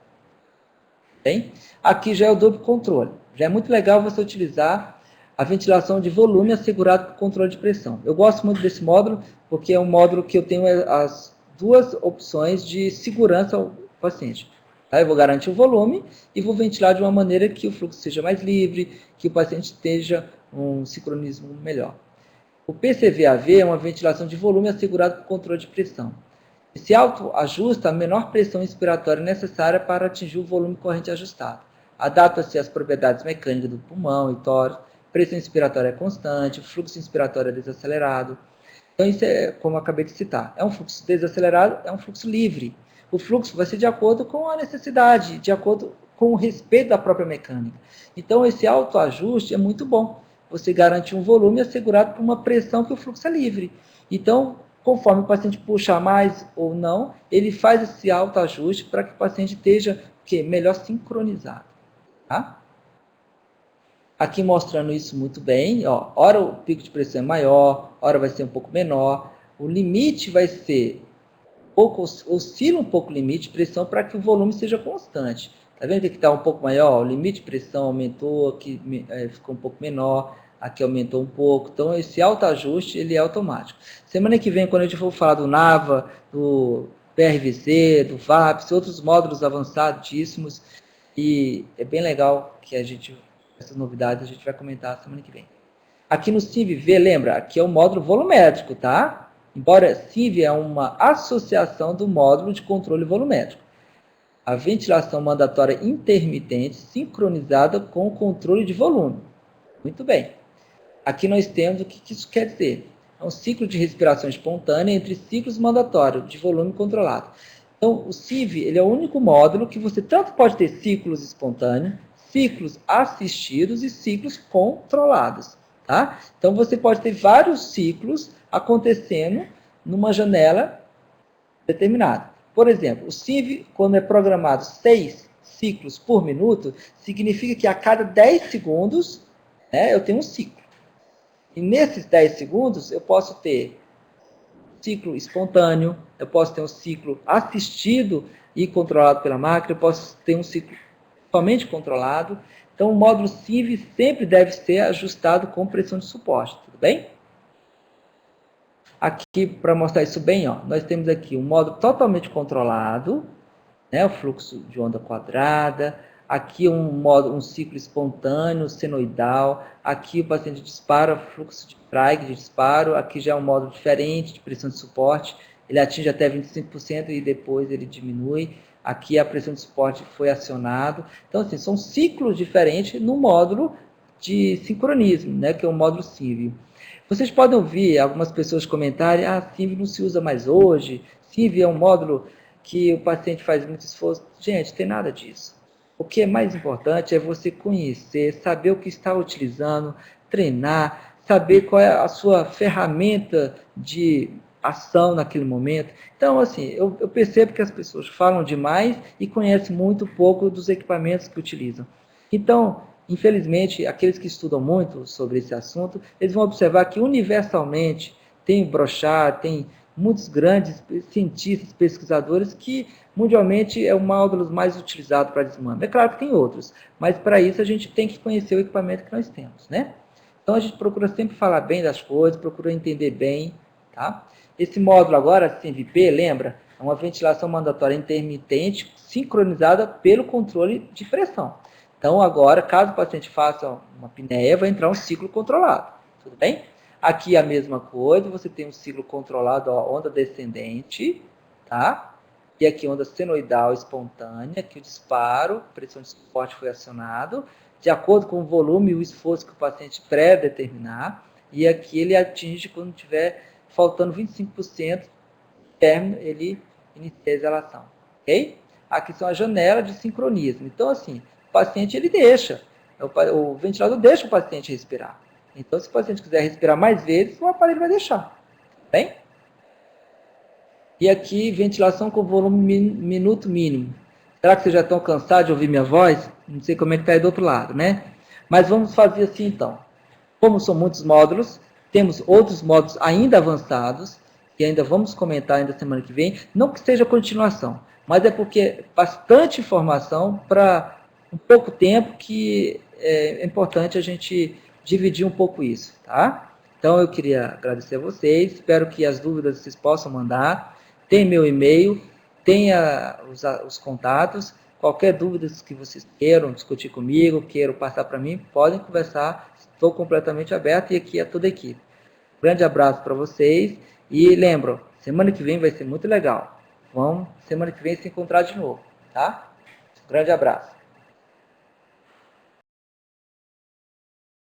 bem? Aqui já é o duplo controle. Já é muito legal você utilizar a ventilação de volume assegurado por controle de pressão. Eu gosto muito desse módulo, porque é um módulo que eu tenho as duas opções de segurança ao paciente. Tá? Eu vou garantir o volume e vou ventilar de uma maneira que o fluxo seja mais livre, que o paciente esteja um sincronismo melhor. O PCVAV é uma ventilação de volume assegurado por controle de pressão. Esse autoajusta a menor pressão inspiratória necessária para atingir o volume corrente ajustado. Adapta-se às propriedades mecânicas do pulmão e tórax, pressão inspiratória é constante, o fluxo inspiratório é desacelerado. Então, isso é, como eu acabei de citar, é um fluxo desacelerado, é um fluxo livre. O fluxo vai ser de acordo com a necessidade, de acordo com o respeito da própria mecânica. Então, esse autoajuste é muito bom. Você garante um volume assegurado por uma pressão que o fluxo é livre. Então, conforme o paciente puxa mais ou não, ele faz esse autoajuste para que o paciente esteja melhor sincronizado. Tá? Aqui mostrando isso muito bem, ó, hora o pico de pressão é maior, hora vai ser um pouco menor, o limite vai ser, oscila um pouco o limite de pressão para que o volume seja constante. Tá vendo que aqui está um pouco maior? O limite de pressão aumentou, aqui ficou um pouco menor, aqui aumentou um pouco. Então, esse autoajuste ele é automático. Semana que vem, quando a gente for falar do NAVA, do PRVC, do VAPS, outros módulos avançadíssimos, e é bem legal que essas novidades a gente vai comentar semana que vem. Aqui no CIV-V, lembra, aqui é o módulo volumétrico, tá? Embora CIV é uma associação do módulo de controle volumétrico. A ventilação mandatória intermitente sincronizada com o controle de volume. Muito bem. Aqui nós temos o que isso quer dizer. É um ciclo de respiração espontânea entre ciclos mandatórios de volume controlado. Então, o CIV ele é o único módulo que você tanto pode ter ciclos espontâneos, ciclos assistidos e ciclos controlados. Tá? Então, você pode ter vários ciclos acontecendo numa janela determinada. Por exemplo, o CIV, quando é programado 6 ciclos por minuto, significa que a cada 10 segundos, né, eu tenho um ciclo. E nesses 10 segundos, eu posso ter ciclo espontâneo, eu posso ter um ciclo assistido e controlado pela máquina, eu posso ter um ciclo somente controlado. Então, o módulo CIV sempre deve ser ajustado com pressão de suporte, tudo bem? Aqui, para mostrar isso bem, ó, nós temos aqui um módulo totalmente controlado, né, o fluxo de onda quadrada. Aqui um ciclo espontâneo, senoidal. Aqui o paciente dispara, fluxo de Bragg de disparo. Aqui já é um módulo diferente de pressão de suporte. Ele atinge até 25% e depois ele diminui. Aqui a pressão de suporte foi acionado. Então, assim, são ciclos diferentes no módulo de sincronismo, né, que é o módulo CIV. Vocês podem ouvir algumas pessoas comentarem, CIV não se usa mais hoje, CIV é um módulo que o paciente faz muito esforço. Gente, tem nada disso. O que é mais importante é você conhecer, saber o que está utilizando, treinar, saber qual é a sua ferramenta de ação naquele momento. Então, assim, eu percebo que as pessoas falam demais e conhecem muito pouco dos equipamentos que utilizam. Então, infelizmente, aqueles que estudam muito sobre esse assunto, eles vão observar que universalmente tem Brochard, tem muitos grandes cientistas, pesquisadores, que mundialmente é o módulo mais utilizado para desmame. É claro que tem outros, mas para isso a gente tem que conhecer o equipamento que nós temos, né? Então a gente procura sempre falar bem das coisas, procura entender bem, tá? Esse módulo agora, CMVP, lembra? É uma ventilação mandatória intermitente sincronizada pelo controle de pressão. Então, agora, caso o paciente faça uma apneia, vai entrar um ciclo controlado. Tudo bem? Aqui a mesma coisa, você tem um ciclo controlado, ó, onda descendente, tá? E aqui onda senoidal espontânea, aqui o disparo, pressão de suporte foi acionado, de acordo com o volume e o esforço que o paciente pré-determinar, e aqui ele atinge quando tiver faltando 25% término, ele inicia a exalação, ok? Aqui são as janelas de sincronismo. Então, assim, o paciente, ele deixa, o ventilador deixa o paciente respirar. Então, se o paciente quiser respirar mais vezes, o aparelho vai deixar, bem? E aqui, ventilação com volume minuto mínimo. Será que vocês já estão cansados de ouvir minha voz? Não sei como é que está aí do outro lado, né? Mas vamos fazer assim, então. Como são muitos módulos, temos outros módulos ainda avançados, que ainda vamos comentar ainda semana que vem, não que seja continuação, mas é porque é bastante informação para um pouco tempo que é importante a gente dividir um pouco isso, tá? Então eu queria agradecer a vocês, espero que as dúvidas vocês possam mandar, tem meu e-mail, tem os contatos, qualquer dúvida que vocês queiram discutir comigo, queiram passar para mim, podem conversar, estou completamente aberto e aqui é toda a equipe. Grande abraço para vocês e lembram, semana que vem vai ser muito legal. Vamos semana que vem se encontrar de novo, tá? Grande abraço.